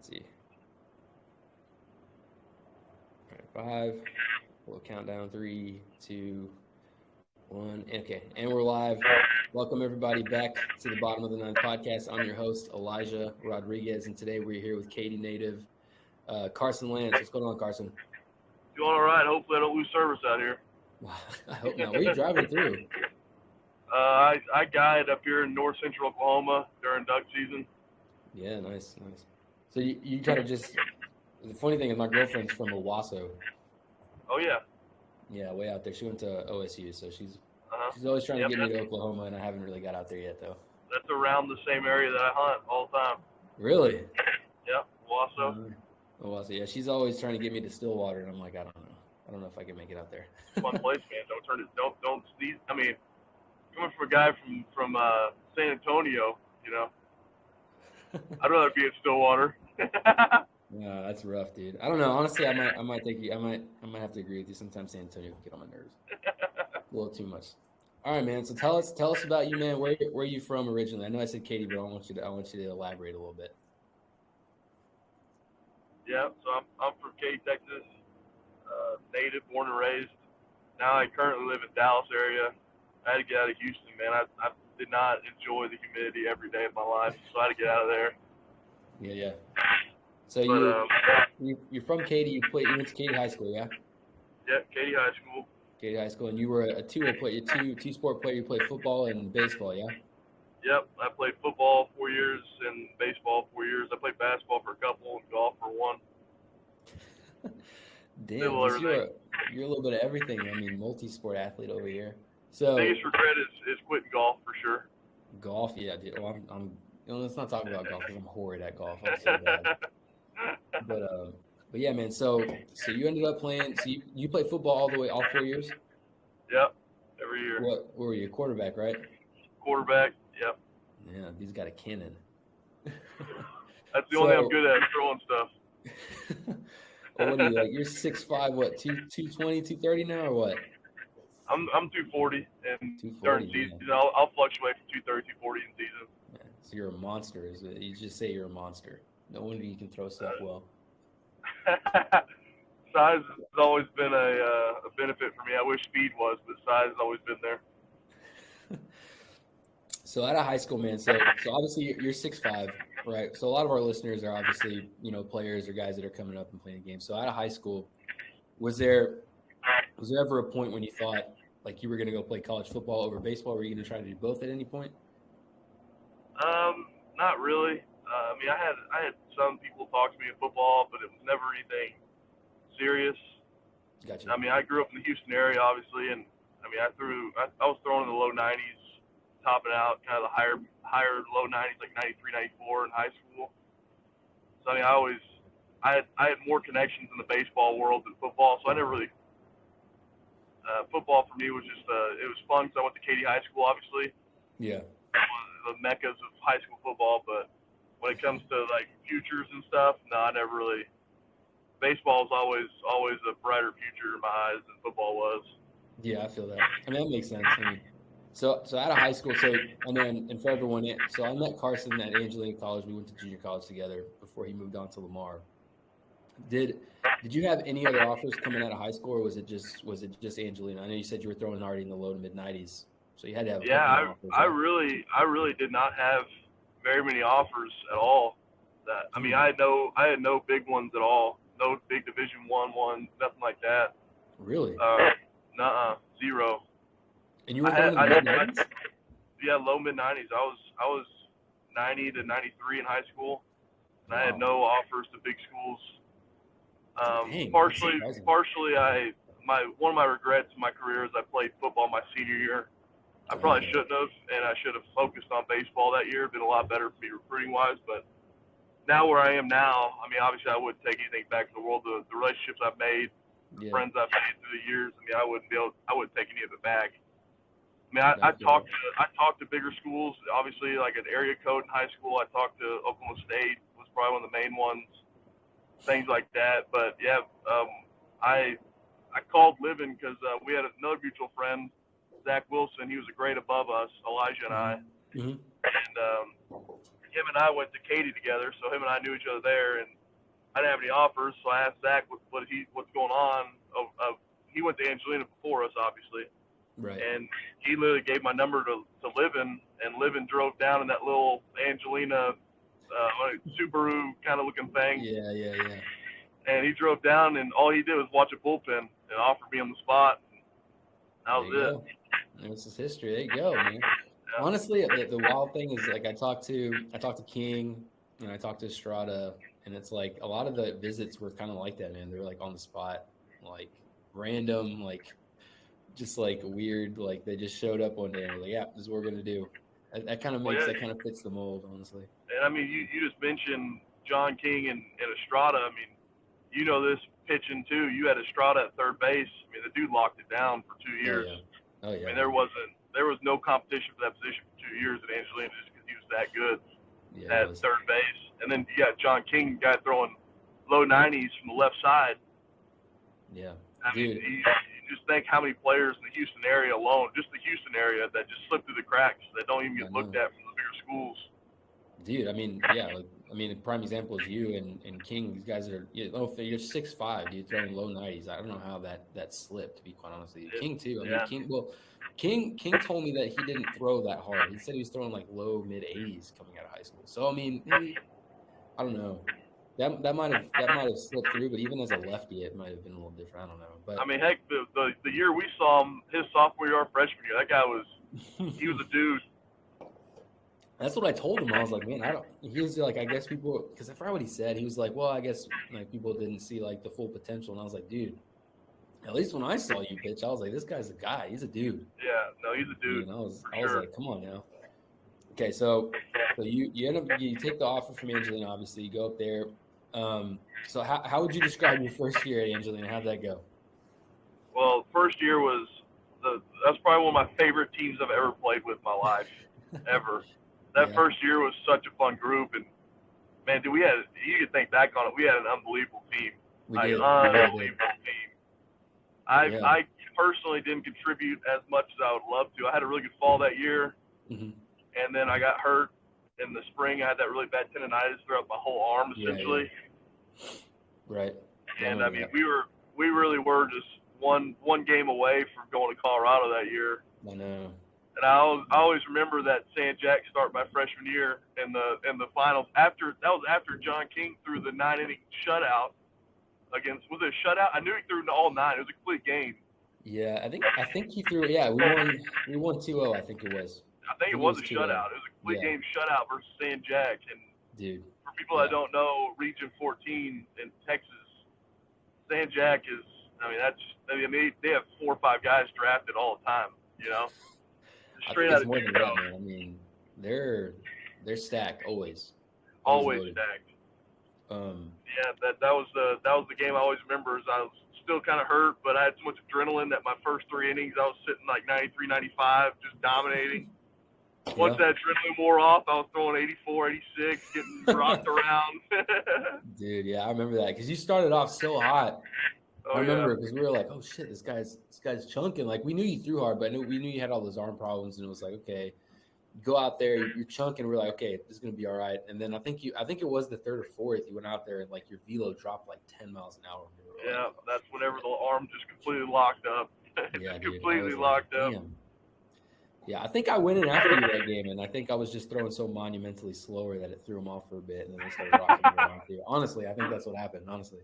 Let's see. All right, 5. We'll count down 3, 2, 1. Okay, and we're live. Welcome everybody back to the Bottom of the Ninth podcast. I'm your host Elijah Rodriguez, and today we're here with Katy native Carson Lance. What's going on, Carson? Doing all right. Hopefully, I don't lose service out here. I hope not. Where are you driving through? I guide up here in north central Oklahoma during duck season. Yeah, nice. So you kind of just. The funny thing is, my girlfriend's from Owasso. Oh yeah. Yeah, way out there. She went to OSU, so she's always trying to get me to Oklahoma, and I haven't really got out there yet, though. That's around the same area that I hunt all the time. Really? Yeah, Owasso. Owasso. Yeah, she's always trying to get me to Stillwater, and I'm like, I don't know. I don't know if I can make it out there. Fun place, man. Don't sneeze. I mean, coming from a guy from San Antonio, you know, I'd rather be in Stillwater. No, that's rough, dude. I don't know. Honestly, I might think I might have to agree with you. Sometimes San Antonio can get on my nerves. A little too much. All right, man. So tell us about you, man. Where are you from originally? I know I said Katy, but I want you to elaborate a little bit. Yeah, so I'm from Katy, Texas. Native, born and raised. Now I currently live in Dallas area. I had to get out of Houston, man. I did not enjoy the humidity every day of my life, so I had to get out of there. Yeah. So you're from Katy. You went to Katy High School, yeah? Yeah, Katy High School. Katy High School, and you were a two-way player, two-sport player. You played football and baseball, yeah? Yep, I played football 4 years and baseball 4 years. I played basketball for a couple and golf for one. Damn, you're a little bit of everything. I mean, multi-sport athlete over here. So biggest regret is quitting golf for sure. Golf, yeah, dude. Well, I'm let's not talk about golf because I'm horrid at golf. I'm so bad. But yeah, man. So you ended up playing. So you played football all 4 years. Yep, every year. What were you, quarterback, right? Quarterback. Yep. Yeah, he's got a cannon. That's the only thing I'm good at, throwing stuff. Well, what are you like? You're 6'5", what, 220, 230 now, or what? I'm 240, and 240, during season, I'll fluctuate from 230 to 240 in season. Yeah, so you're a monster. You just say you're a monster. No wonder you can throw stuff well. Size has always been a benefit for me. I wish speed was, but size has always been there. So out of high school, man, so obviously you're 6'5", right? So a lot of our listeners are obviously, players or guys that are coming up and playing games. So out of high school, was there ever a point when you thought like you were going to go play college football over baseball? Were you going to try to do both at any point? Not really. I mean, I had some people talk to me in football, but it was never anything serious. Gotcha. I mean, I grew up in the Houston area, obviously, and I mean, I was throwing in the low 90s, topping out kind of the higher low 90s, like 93, 94 in high school. So I mean, I had more connections in the baseball world than football, so I never really. Football for me was just it was fun because I went to Katy High School, obviously. Yeah. The meccas of high school football, but when it comes to like futures and stuff, no, I never really. Baseball is always a brighter future in my eyes than football was. Yeah, I feel that. I mean, that makes sense. I mean, so out of high school, and for everyone, so I met Carson at Angelina College. We went to junior college together before he moved on to Lamar. Did you have any other offers coming out of high school, or was it just Angelina? I know you said you were throwing already in the low to mid 90s, so you had to have. I really did not have very many offers at all. I mean, I had no big ones at all. No big Division I ones, nothing like that. Really? Zero. And you were throwing in the mid 90s? Yeah, low mid 90s. I was 90 to 93 in high school, and I had no offers to big schools. Dang, partially, one of my regrets in my career is I played football my senior year. I probably shouldn't have, and I should have focused on baseball that year. Been a lot better for me recruiting wise, but now where I am now, I mean, obviously I wouldn't take anything back to the world. The relationships I've made, the friends I've made through the years. I mean, I wouldn't take any of it back. I mean, I talked to bigger schools. Obviously, like an area code in high school, I talked to Oklahoma State was probably one of the main ones. Things like that, but yeah, I called Living because we had another mutual friend, Zach Wilson. He was a grade above us, Elijah and I, and him and I went to Katy together, so him and I knew each other there, and I didn't have any offers, so I asked Zach what's going on. He went to Angelina before us, obviously, Right. and he literally gave my number to Livin, and Livin drove down in that little Angelina Subaru kind of looking thing. Yeah. And he drove down, and all he did was watch a bullpen and offered me on the spot. That was it. This is history. There you go, man. Yeah. Honestly, the wild thing is, like, I talked to King, and I talked to Estrada, and it's like a lot of the visits were kind of like that, man. They were like on the spot, like random, like just like weird, like they just showed up one day and were like, yeah, this is what we're gonna do. That kind of that kind of fits the mold, honestly. And I mean, you just mentioned John King and Estrada. I mean, you know this pitching too. You had Estrada at third base. I mean, the dude locked it down for 2 years. Oh yeah. I mean, there was no competition for that position for 2 years at Angelina just because he was that good at third base. And then you got John King, guy throwing low 90s from the left side. Yeah. I mean, you just think how many players in the Houston area alone, just the Houston area, that just slip through the cracks, that don't even get looked at from the bigger schools. Dude, I mean, yeah, a prime example is you and King. These guys are, you're 6'5", dude, throwing low 90s. I don't know how that slipped, to be quite honest with you. King too. I mean, King told me that he didn't throw that hard. He said he was throwing like low mid 80s coming out of high school. So I mean, maybe, I don't know. That might have slipped through, but even as a lefty, it might have been a little different. I don't know. But I mean, heck, the year we saw him, his sophomore year, our freshman year, that guy he was a dude. That's what I told him. I was like, man, he was like, I guess people, because I forgot what he said. He was like, well, I guess like people didn't see like the full potential. And I was like, dude, at least when I saw you pitch, I was like, this guy's a guy. He's a dude. Yeah, no, he's a dude. And I was like, come on now. Okay, so you end up, you take the offer from Angelina, obviously. You go up there. So how would you describe your first year at Angelina? How'd that go? Well, first year that's probably one of my favorite teams I've ever played with in my life, ever. That first year was such a fun group, and man, you could think back on it. We had an unbelievable team. Unbelievable team. I personally didn't contribute as much as I would love to. I had a really good fall that year, and then I got hurt in the spring. I had that really bad tendonitis throughout my whole arm, essentially. Yeah. Right. And I mean, we really were just one game away from going to Colorado that year. I know. And I always remember that San Jack start my freshman year in the finals. That was after John King threw the 9-inning shutout against. Was it a shutout? I knew he threw all 9. It was a complete game. Yeah, I think he threw. Yeah, we won 2-0. I think it was. I think it was a shutout. It was a complete game shutout versus San Jack. And dude, for people that don't know, Region 14 in Texas, San Jack is. I mean, they have 4 or 5 guys drafted all the time. You know. Straight out of more than that, man. I mean, they're stacked always. Always stacked. Yeah, that was the game I always remember. Is I was still kind of hurt, but I had so much adrenaline that my first 3 innings I was sitting like 93, 95, just dominating. Once that adrenaline wore off, I was throwing 84, 86, getting rocked around. Dude, yeah, I remember that because you started off so hot. I remember because we were like, "Oh shit, this guy's chunking." Like we knew you threw hard, but we knew you had all those arm problems, and it was like, okay, you go out there, you're chunking. We're like, okay, this is gonna be all right. And then I think it was the 3rd or 4th. You went out there and like your velo dropped like 10 miles an hour. Yeah, that's whenever the arm just completely locked up. Yeah, completely locked up. Damn. Yeah, I think I went in after you that game, and I think I was just throwing so monumentally slower that it threw him off for a bit, and then they started rocking me around too. Honestly, I think that's what happened. Honestly.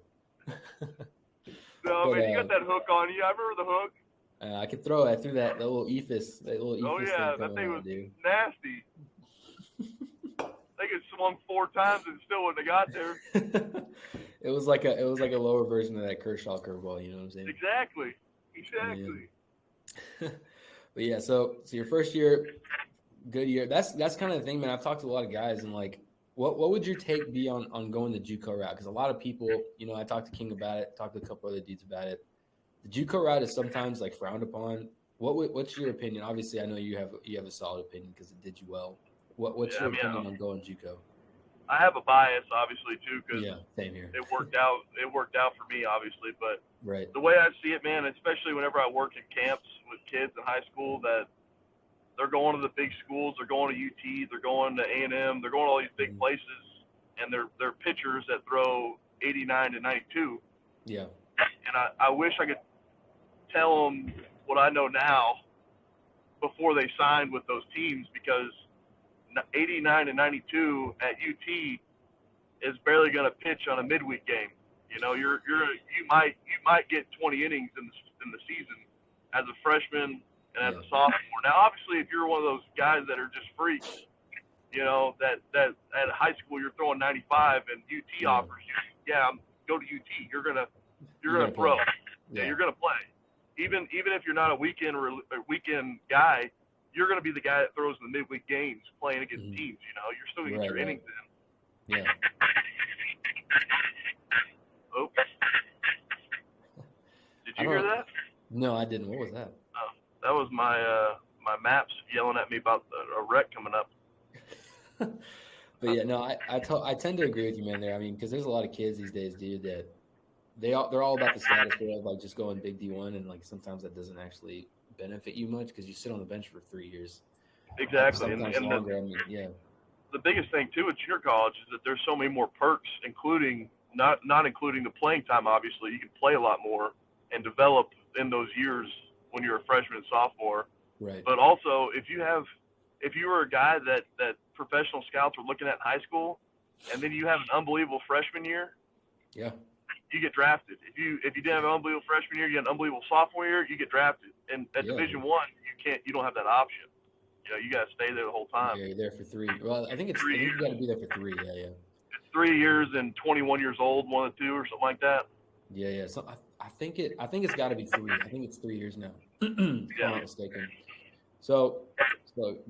No, man, you got that hook on you. I remember the hook. I could throw it. I threw that little ephus. Oh yeah, that thing was nasty. I think it swung 4 times and still wouldn't have got there. It was like a lower version of that Kershaw curveball. You know what I'm saying? Exactly. Yeah. But yeah, so your first year, good year. That's kind of the thing, man. I've talked to a lot of guys, and like, what would your take be on going the JUCO route? Because a lot of people, I talked to King about it, talked to a couple other dudes about it. The JUCO route is sometimes like frowned upon. What's your opinion? Obviously, I know you have a solid opinion because it did you well. What's your opinion on going JUCO? I have a bias, obviously, too, because same here. It worked out for me, obviously. But right. The way I see it, man, especially whenever I work in camps with kids in high school, that they're going to the big schools. They're going to UT. They're going to A&M. They're going to all these big places, and they're pitchers that throw 89 to 92. Yeah. And I wish I could tell them what I know now before they signed with those teams, because 89 to 92 at UT is barely going to pitch on a midweek game. You know, you might get 20 innings in the season as a freshman and as a sophomore. Now, obviously, if you're one of those guys that are just freaks, you know, that at high school you're throwing 95 and UT offers you, go to UT. You're gonna throw. Yeah, you're gonna play. Even if you're not a weekend guy, you're gonna be the guy that throws in the midweek games playing against teams. You know, you're still gonna get your innings in. Yeah. Oops. Did you hear that? No, I didn't. What was that? Oh, that was my maps yelling at me about a wreck coming up. But yeah, no, I tend to agree with you, man. There, I mean, because there's a lot of kids these days, dude, that they're all about the status quo of like just going big D1, and like sometimes that doesn't actually benefit you much because you sit on the bench for 3 years. Exactly, sometimes and longer. I mean, yeah. The biggest thing too at junior college is that there's so many more perks, including not including the playing time. Obviously, you can play a lot more and develop in those years when you're a freshman and sophomore. Right. But also, if you were a guy that professional scouts were looking at in high school, and then you have an unbelievable freshman year, yeah, you get drafted. If you didn't have an unbelievable freshman year, you had an unbelievable sophomore year, you get drafted. And at Division I, you don't have that option. You know, you got to stay there the whole time. Yeah, you're there for 3. Well, I think you got to be there for 3. Yeah. It's 3 years and 21 years old, 1 and 2 or something like that. Yeah. So I think it's got to be 3. I think it's 3 years now. If I'm not mistaken. So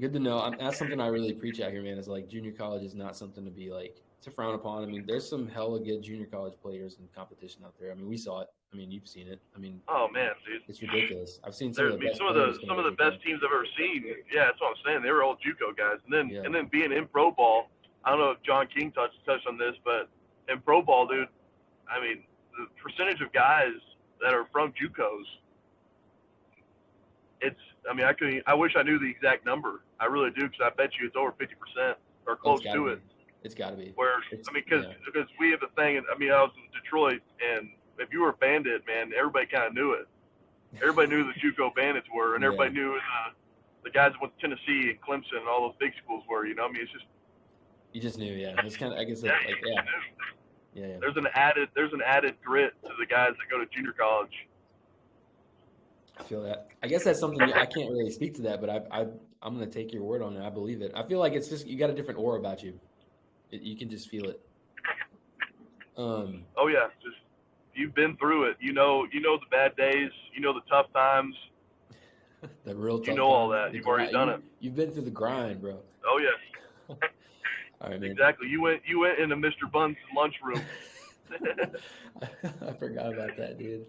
good to know. That's something I really preach out here, man. Is like junior college is not something to be like to frown upon. I mean, there's some hella good junior college players and competition out there. I mean, we saw it. I mean, you've seen it. I mean, oh man, dude, it's ridiculous. I've seen some of the best teams I've ever seen. Yeah, that's what I'm saying. They were all JUCO guys, and then being in pro ball. I don't know if John King touched on this, but in pro ball, dude, I mean, the percentage of guys that are from JUCOs, I wish I knew the exact number. I really do, because I bet you it's over 50% or close to it. It's got to be. Because we have a thing. I was in Detroit, and if you were a Bandit, man, everybody kind of knew it. Everybody knew the JUCO Bandits were, and everybody knew the guys that went to Tennessee and Clemson and all those big schools were. You know, I mean, it's just you just knew, yeah. It's kind of, I guess, yeah. There's an added grit to the guys that go to junior college. I feel that. I guess that's something I can't really speak to that, but I'm going to take your word on it. I believe it. I feel like it's just you got a different aura about you. You can just feel it. Oh yeah, just you've been through it. You know the bad days. You know the tough times. The real tough. You know all that. You've already done it. You've been through the grind, bro. Oh yeah. All right, man. Exactly. You went into Mr. Bunn's lunchroom. I forgot about that, dude.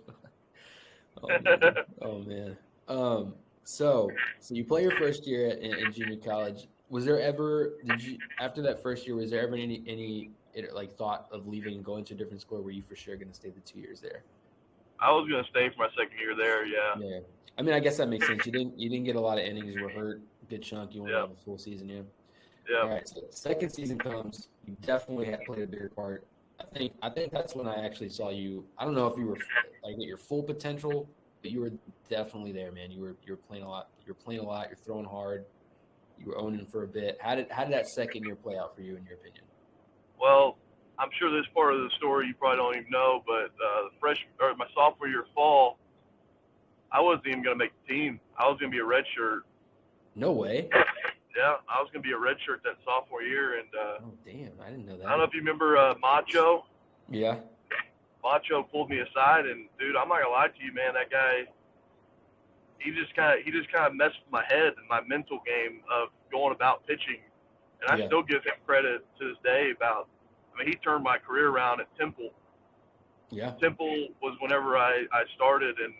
Oh man. So you play your first year in junior college. Was there ever after that first year? Was there ever any like thought of leaving and going to a different school? Were you for sure going to stay the 2 years there? I was going to stay for my second year there. Yeah. Yeah. I mean, I guess that makes sense. You didn't get a lot of innings. You were hurt, good chunk. You wanted to have a full season. Yeah. Yeah. All right. So second season comes. You definitely had played a bigger part. I think that's when I actually saw you. I don't know if you were like at your full potential, but you were definitely there, man. You were playing a lot. You're throwing hard. You were owning for a bit. How did that second year play out for you, in your opinion? Well, I'm sure this part of the story you probably don't even know, but my sophomore year fall, I wasn't even going to make the team. I was going to be a redshirt. No way. Yeah, I was going to be a redshirt that sophomore year, and oh damn, I didn't know that. I don't know if you remember Macho. Yeah. Macho pulled me aside, and dude, I'm not gonna lie to you, man. That guy, he just kind of messed with my head and my mental game of going about pitching. And I still give him credit to this day he turned my career around at Temple. Yeah. Temple was whenever I started, and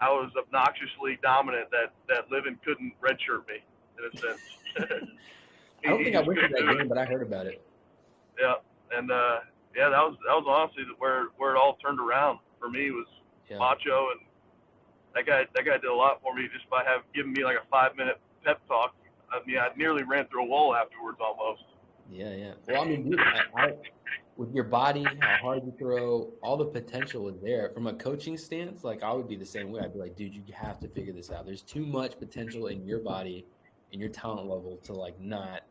I was obnoxiously dominant that Livin couldn't redshirt me, in a sense. I don't think I went to that game, but I heard about it. Yeah. And, that was honestly where it all turned around for me was Macho, and that guy did a lot for me just by giving me like a 5-minute pep talk. I mean, I nearly ran through a wall afterwards almost. Yeah. Well, I mean, dude, with your body, how hard you throw, all the potential is there. From a coaching stance, like I would be the same way. I'd be like, dude, you have to figure this out. There's too much potential in your body and your talent level to like not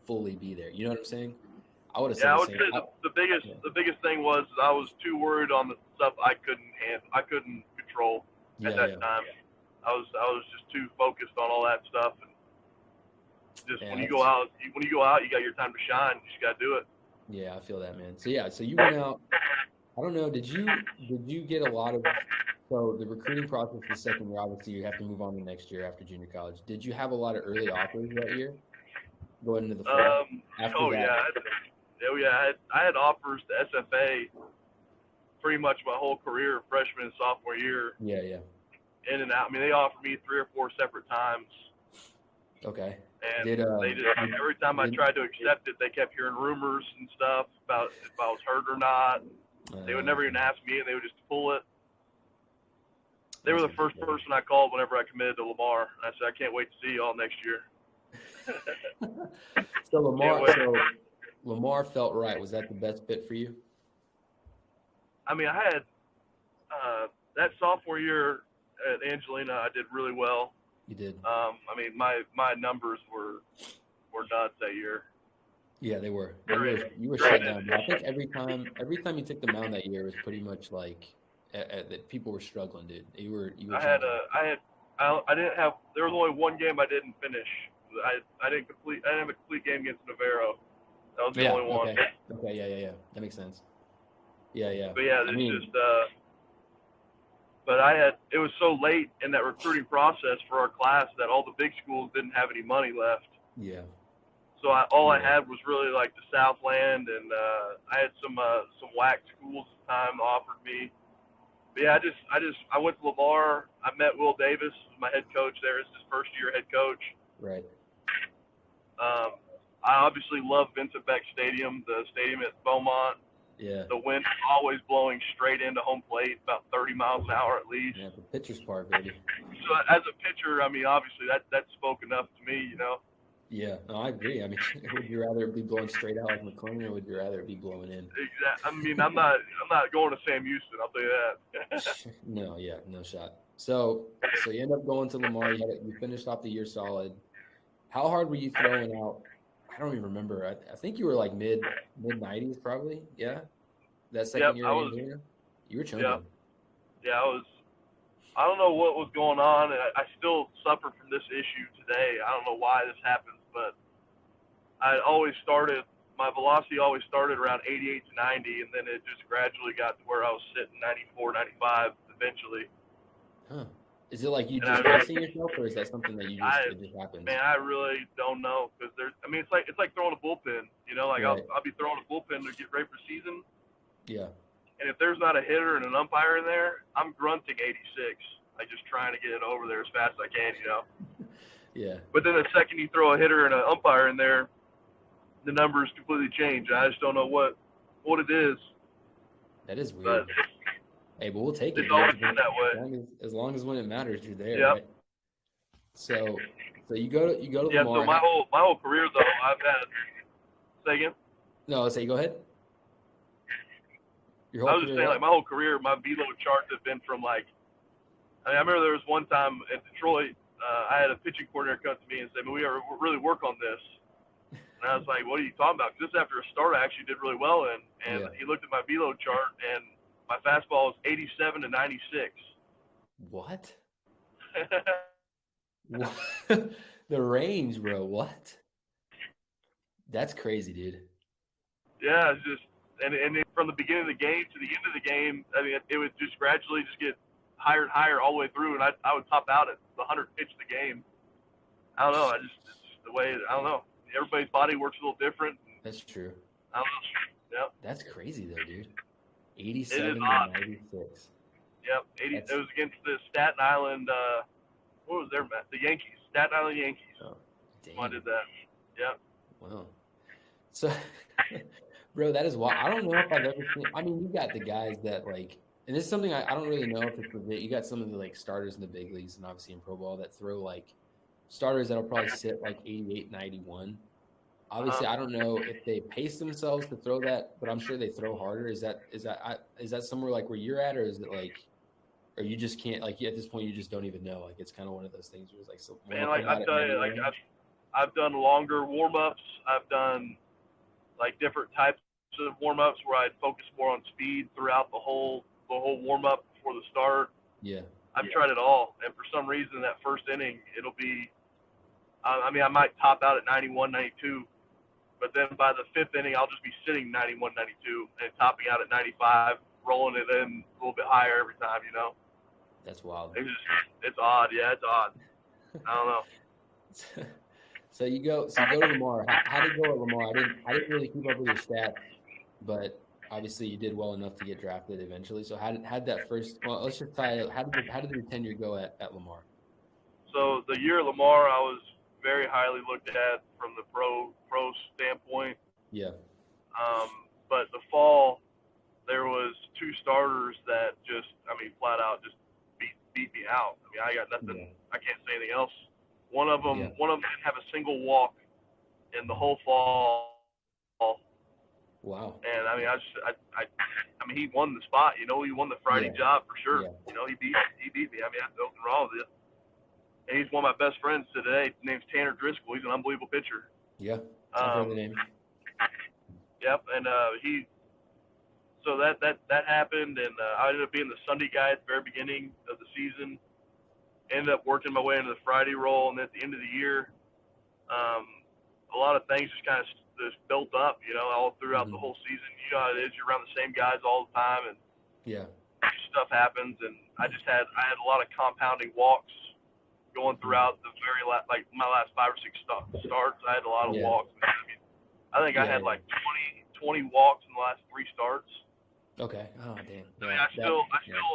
fully be there. You know what I'm saying? I would have said Yeah, I the would same. say the biggest thing was I was too worried on the stuff I couldn't control at that time. I was just too focused on all that stuff, and just when you go out, you got your time to shine. You just got to do it. Yeah, I feel that, man. So you went out. I don't know. Did you get a lot of? So the recruiting process the second year, obviously, you have to move on the next year after junior college. Did you have a lot of early offers that year, going into the fall? I had offers to SFA pretty much my whole career, freshman and sophomore year. Yeah. In and out. I mean, they offered me 3 or 4 separate times. Okay. And every time I tried to accept it, they kept hearing rumors and stuff about if I was hurt or not. They would never even ask me, and they would just pull it. They were the first person I called whenever I committed to Lamar. I said, I can't wait to see y'all next year. So Lamar felt right. Was that the best fit for you? I mean, I had that sophomore year at Angelina, I did really well. You did. I mean, my numbers were nuts that year. Yeah, they were. You were shut down. I think every time you took the mound that year, it was pretty much like that people were struggling, dude. You were. I didn't have. There was only one game I didn't finish. I didn't have a complete game against Navarro. That was the only one. Okay. Yeah. That makes sense. Yeah. But yeah, But it was so late in that recruiting process for our class that all the big schools didn't have any money left. Yeah. So I had was really like the Southland, and I had some whack schools at the time offered me. But yeah, I went to Lamar. I met Will Davis, my head coach there. It's his first year head coach. Right. I obviously love Vincent Beck Stadium, the stadium at Beaumont. Yeah. The wind always blowing straight into home plate, about 30 miles an hour at least. Yeah, the pitcher's park, baby. So as a pitcher, I mean, obviously that spoke enough to me, you know. Yeah, no, I agree. I mean, would you rather it be blowing straight out like McLean, or would you rather it be blowing in? Exactly. I mean, I'm not going to Sam Houston. I'll tell you that. No shot. So you end up going to Lamar. You finished off the year solid. How hard were you throwing out? I don't even remember. I think you were like mid 90s probably. Yeah, that second year. You were chunking. Yeah, I don't know what was going on. I still suffer from this issue today. I don't know why this happens, but my velocity always started around 88 to 90, and then it just gradually got to where I was sitting 94, 95 eventually. Huh. Is it like you just pressing yourself, or is that something that it just happens? Man, I really don't know, because it's like throwing a bullpen. You know, like right. I'll be throwing a bullpen to get ready for season. Yeah. And if there's not a hitter and an umpire in there, I'm grunting 86. Like just trying to get it over there as fast as I can, you know. Yeah. But then the second you throw a hitter and an umpire in there, the numbers completely change. I just don't know what it is. That is weird. But hey, but we'll take it. It's always been that way. As long as when it matters, you're there. Yep. Right? So you go to yeah. Lamar. So my whole career though, I've had. Say again. No, let's say go ahead. I was just saying, like my whole career, my velo charts have been from like. I remember there was one time in Detroit, I had a pitching coordinator come to me and say, "Man, we really work on this." And I was like, "What are you talking about?" Because this after a start, I actually did really well in, and he looked at my velo chart, and my fastball was 87 to 96. What? The range, bro. What? That's crazy, dude. Yeah, it's just and from the beginning of the game to the end of the game, I mean, it would just gradually just get higher and higher all the way through, and I would top out at the 100th pitch of the game. I don't know. It's just the way. I don't know. Everybody's body works a little different. That's true. I don't know. Yep. That's crazy though, dude. 87 to 96. Yep. It was against the Staten Island. What was their match? The Yankees. Staten Island Yankees. Oh, damn. I did that. Yep. Wow. So, bro, that is wild. I don't know if I've ever seen. I mean, you got the guys that like, and this is something I don't really know if it's legit. You got some of the like starters in the big leagues and obviously in pro ball that throw like starters that'll probably sit like 88, 91. Obviously, I don't know if they pace themselves to throw that, but I'm sure they throw harder. Is that somewhere like where you're at, or is it like, or you just can't, like, at this point you just don't even know? Like, it's kind of one of those things where it's like, so Man, like I tell you, like I've done longer warm ups. I've done like different types of warm ups where I'd focus more on speed throughout the whole warm up before the start. Yeah. I've tried it all, and for some reason that first inning it'll be. I mean, I might top out at 91, 92, but then by the fifth inning I'll just be sitting 91, 92, and topping out at 95, rolling it in a little bit higher every time. You know. That's wild. It's odd. Yeah, it's odd. I don't know. So you go to Lamar. How did it go at Lamar? I didn't really keep up with your stats, but obviously you did well enough to get drafted eventually. So how that first? Well, let's just tie it. How did your tenure go at Lamar? So the year at Lamar, I was very highly looked at from the pro standpoint. Yeah. But the fall, there was two starters that just, I mean, flat out just beat me out. I mean, I got nothing. Yeah. I can't say anything else. One of them didn't have a single walk in the whole fall. Wow. And I mean, I mean, he won the spot. You know, he won the Friday job for sure. Yeah. You know, he beat me. I mean, I nothing wrong with it. And he's one of my best friends today. His name's Tanner Driscoll. He's an unbelievable pitcher. Yeah. I've heard the name. Yep. And so that happened, and I ended up being the Sunday guy at the very beginning of the season. Ended up working my way into the Friday role, and then at the end of the year, a lot of things just kind of just built up, you know, all throughout the whole season. You know how it is. You're around the same guys all the time, and stuff happens. And I had a lot of compounding walks going throughout the very last, like my last 5 or 6 starts. I had a lot of walks. I mean, I think I had like 20 walks in the last 3 starts. Okay. Oh, damn. I mean, I still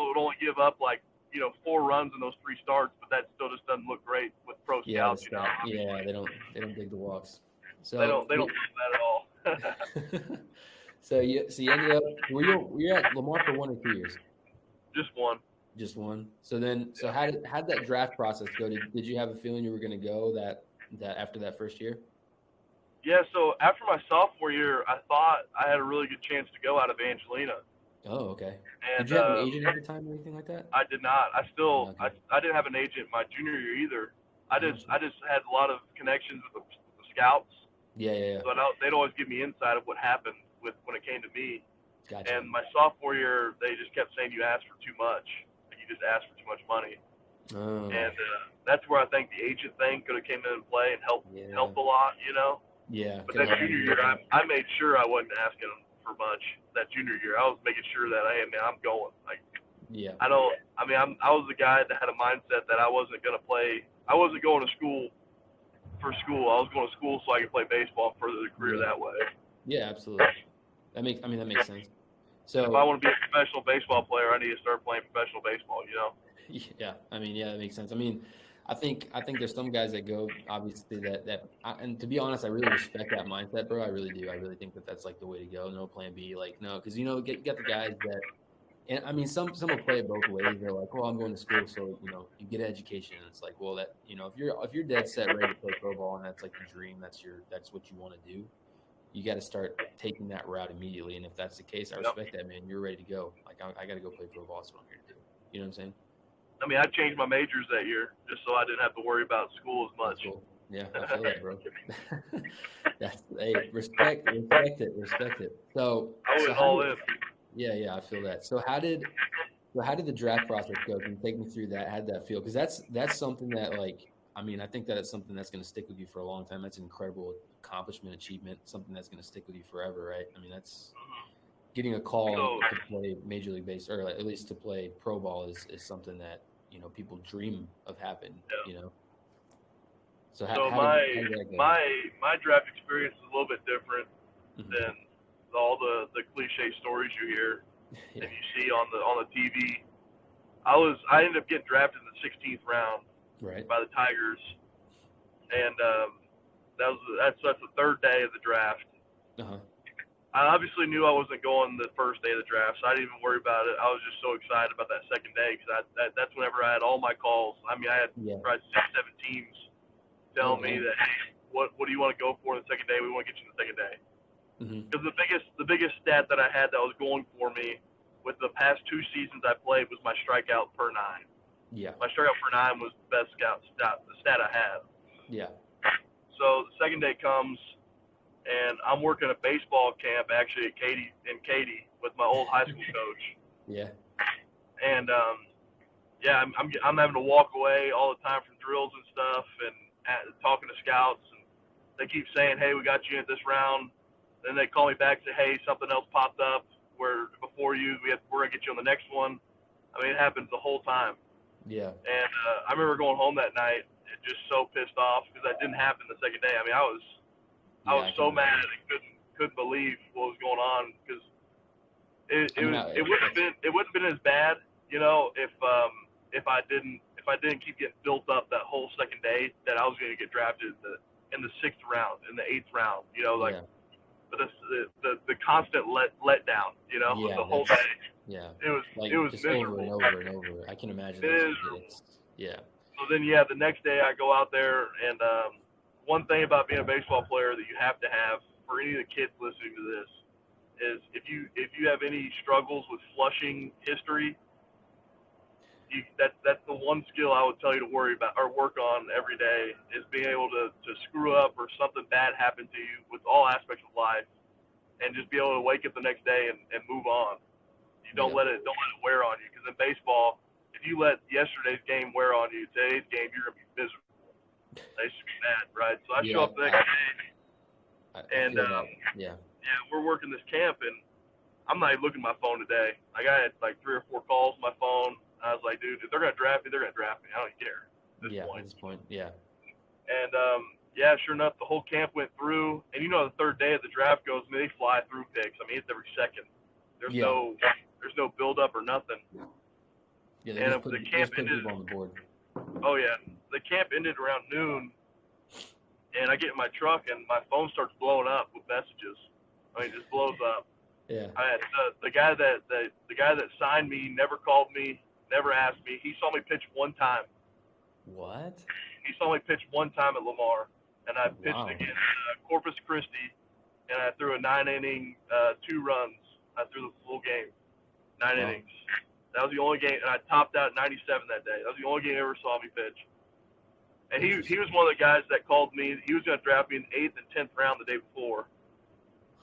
would only give up like, you know, 4 runs in those 3 starts, but that still just doesn't look great with pro scouts. You know? Yeah, they don't dig the walks. So they don't do that at all. So you ended up were you at Lamar for 1 or 2 years? Just one. Just one. So how did that draft process go? Did you have a feeling you were going to go that after that first year? Yeah. So after my sophomore year, I thought I had a really good chance to go out of Angelina. Oh, okay. And, did you have an agent at the time or anything like that? I did not. I didn't have an agent my junior year either. I just had a lot of connections with the scouts. Yeah. So they'd always give me insight of what happened when it came to me. Gotcha. And my sophomore year, they just kept saying you asked for too much. Like you just asked for too much money. Oh. And that's where I think the agent thing could have came into play and helped a lot, you know. Yeah. But that junior year, I made sure I wasn't asking them for much. That junior year, I was making sure that, hey man, I'm going. Like, I was the guy that had a mindset that I wasn't going to play. I wasn't going to school for school. I was going to school so I could play baseball and further the career that way. Yeah, absolutely. That makes sense. So if I want to be a professional baseball player, I need to start playing professional baseball. You know. Yeah, that makes sense. I mean, I think there's some guys that go obviously and to be honest, I really respect that mindset, bro. I really do. I really think that's like the way to go. No plan B, like no, because you know, you got the guys that, and I mean, some will play it both ways. They're like, well, I'm going to school, so you know, you get an education. And it's like, well, that you know, if you're dead set ready to play pro ball and that's like the dream, that's what you want to do. You got to start taking that route immediately. And if that's the case, I respect that, man. You're ready to go. Like I got to go play pro ball. That's what I'm here to do. You know what I'm saying? I mean, I changed my majors that year just so I didn't have to worry about school as much. Cool. Yeah, I feel that, bro. Respect it. So I was all in. Yeah, I feel that. So how did the draft process go? Can you take me through that? How did that feel? Because that's something that, like, I mean, I think that it's something that's going to stick with you for a long time. That's an incredible accomplishment, achievement, something that's going to stick with you forever, right? I mean, that's getting a call to play Major League Baseball, or at least to play pro ball is something that, you know, people dream of having, you know? So how did that go? My draft experience is a little bit different than all the cliche stories you hear and you see on the TV. I ended up getting drafted in the 16th round by the Tigers, and that's the third day of the draft. I obviously knew I wasn't going the first day of the draft, so I didn't even worry about it. I was just so excited about that second day because that's whenever I had all my calls. I mean, I had probably 6-7 teams telling me that, hey, what do you want to go for the second day? We want to get you the second day. Because the biggest stat that I had that was going for me with the past 2 seasons I played was my strikeout per 9. Yeah. My strikeout per 9 was the best the stat I had. Yeah. So the second day comes, and I'm working a baseball camp actually at Katy with my old high school coach. Yeah. And I'm having to walk away all the time from drills and stuff, and talking to scouts, and they keep saying, "Hey, we got you in this round." Then they call me back and say, "Hey, something else popped up. We're gonna get you on the next one." I mean, it happens the whole time. Yeah. And I remember going home that night just so pissed off because that didn't happen the second day. I mean, I was so mad and couldn't believe what was going on because it wouldn't have been as bad, you know, if I didn't keep getting built up that whole second day that I was going to get drafted in the 6th round, in the 8th round, you know, like. Yeah. But the constant letdown, you know, the whole day. Yeah. It was just miserable. over and over. I can imagine. Yeah. So then, the next day I go out there, and one thing about being a baseball player that you have to have for any of the kids listening to this is if you have any struggles with flushing history, that's the one skill I would tell you to worry about or work on every day is being able to screw up or something bad happen to you with all aspects of life, and just be able to wake up the next day and move on. You don't let it wear on you, because in baseball, if you let yesterday's game wear on you, today's game you're gonna be miserable. They should be mad, right? So I show up the next day, and we're working this camp, and I'm not even looking at my phone today. Like I had like 3 or 4 calls on my phone. I was like, dude, if they're gonna draft me, they're gonna draft me. I don't care at this point. At this point, yeah. And sure enough, the whole camp went through. And the 3rd day of the draft goes, they fly through picks. I mean, it's every second. There's no build up or nothing. Yeah, and the camp ended on the board. Oh yeah, the camp ended around noon, and I get in my truck and my phone starts blowing up with messages. I mean, it just blows up. Yeah. I had the guy that signed me never called me, never asked me. He saw me pitch one time. What? He saw me pitch one time at Lamar, and I pitched against Corpus Christi, and I threw a 9-inning, 2 runs. I threw the full game, 9 innings. That was the only game, and I topped out at 97 that day. That was the only game he ever saw me pitch. And he was one of the guys that called me. He was going to draft me in the 8th and 10th round the day before.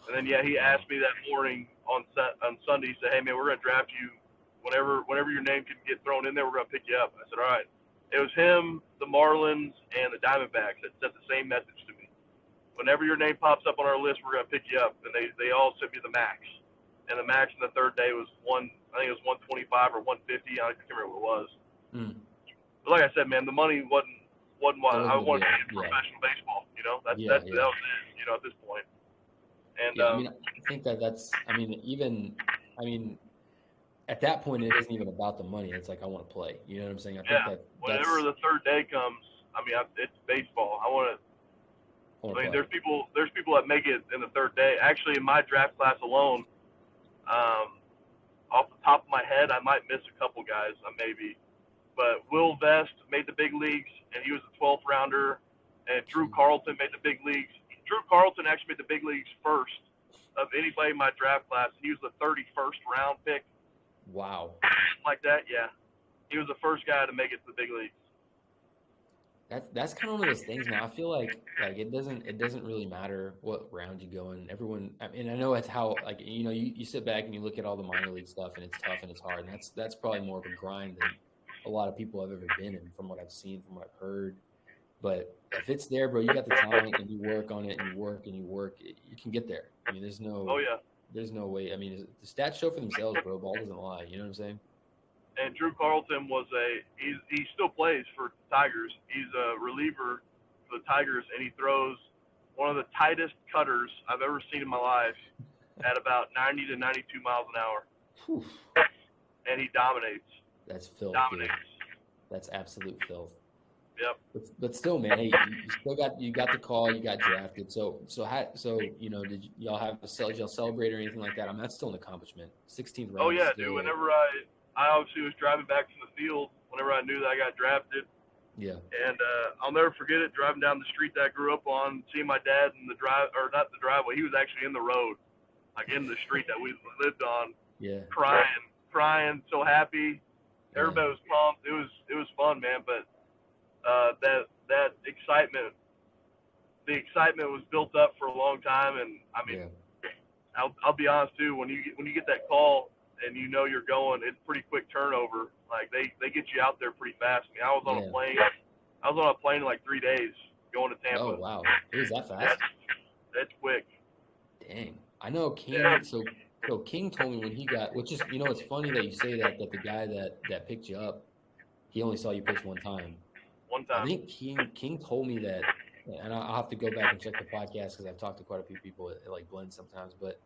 And then, he asked me that morning on Sunday. He said, "Hey, man, we're going to draft you whenever your name can get thrown in there. We're going to pick you up." I said, "All right." It was him, the Marlins, and the Diamondbacks that sent the same message to me. Whenever your name pops up on our list, we're going to pick you up. And they all sent me the max. And the max in the 3rd day was I think it was 125 or 150. I can't remember what it was. But like I said, man, the money wasn't what I wanted to be in professional baseball. That was it. At this point. And I think that's. At that point, it isn't even about the money. It's like I want to play. You know what I'm saying? I think whenever the 3rd day comes, it's baseball. I want to. There's people that make it in the 3rd day. Actually, in my draft class alone, off the top of my head, I might miss a couple guys, maybe. But Will Vest made the big leagues, and he was the 12th rounder. And Drew Carlton made the big leagues. Drew Carlton actually made the big leagues first of anybody in my draft class. He was the 31st round pick. Wow. Like that, yeah. He was the first guy to make it to the big leagues. That's kind of one of those things, man. I feel like it doesn't really matter what round you go in. Everyone, I know it's how you sit back and you look at all the minor league stuff, and it's tough and it's hard, and that's probably more of a grind than a lot of people have ever been in, from what I've seen, from what I've heard. But if it's there, bro, you got the talent and you work on it and you work, you can get there. I mean, there's no way. I mean, the stats show for themselves, bro. Ball doesn't lie. You know what I'm saying? And Drew Carlton he still plays for the Tigers. He's a reliever for the Tigers, and he throws one of the tightest cutters I've ever seen in my life at about 90 to 92 miles an hour. Whew. And he dominates. That's filth. Dominates. Dude. That's absolute filth. Yep. But still, man, hey, you got the call, you got drafted. So did y'all y'all celebrate or anything like that? That's still an accomplishment. 16th round. Oh yeah, dude. Whenever I obviously was driving back from the field, whenever I knew that I got drafted, Yeah. And I'll never forget it, driving down the street that I grew up on, seeing my dad in the not the driveway, he was actually in the road, like in the street that we lived on, Yeah. crying, so happy. Everybody was pumped. It was fun, man. But that excitement, the excitement was built up for a long time. And I mean, I'll be honest too. When you get that call and you know you're going, it's pretty quick turnover. Like they get you out there pretty fast. I mean, I was on a plane. I was on a plane in like 3 days going to Tampa. Oh wow, it was that fast? That's quick. Dang, I know King. So King told me when he got, which is, it's funny that you say that the guy that picked you up, he only saw you pitch one time. I think King told me that, and I'll have to go back and check the podcast because I've talked to quite a few people at like Blend sometimes, but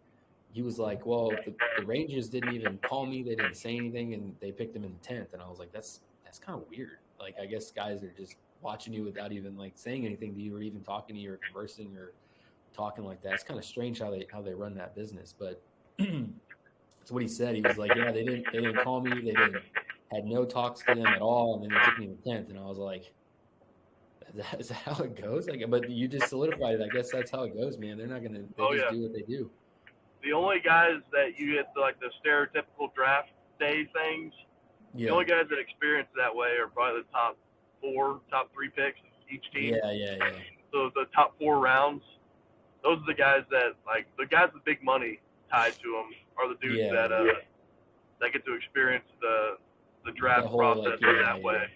he was like, well, the Rangers didn't even call me, they didn't say anything, and they picked him in the 10th, and I was like, that's kind of weird. Like, I guess guys are just watching you without even like saying anything to you or even talking to you or conversing or talking like that. It's kind of strange how they run that business, but that's what he said. He was like, yeah, they didn't call me, had no talks to them at all, and then they took me in the 10th, and I was like, is that how it goes? Like, but you just solidified it. I guess that's how it goes, man. They're not gonna just do what they do. The only guys that you get like the stereotypical draft day things, the only guys that experience that way are probably the top 3 picks of each team. Yeah. So the top 4 rounds, those are the guys that, like, the guys with big money tied to them are the dudes that get to experience the draft process that way.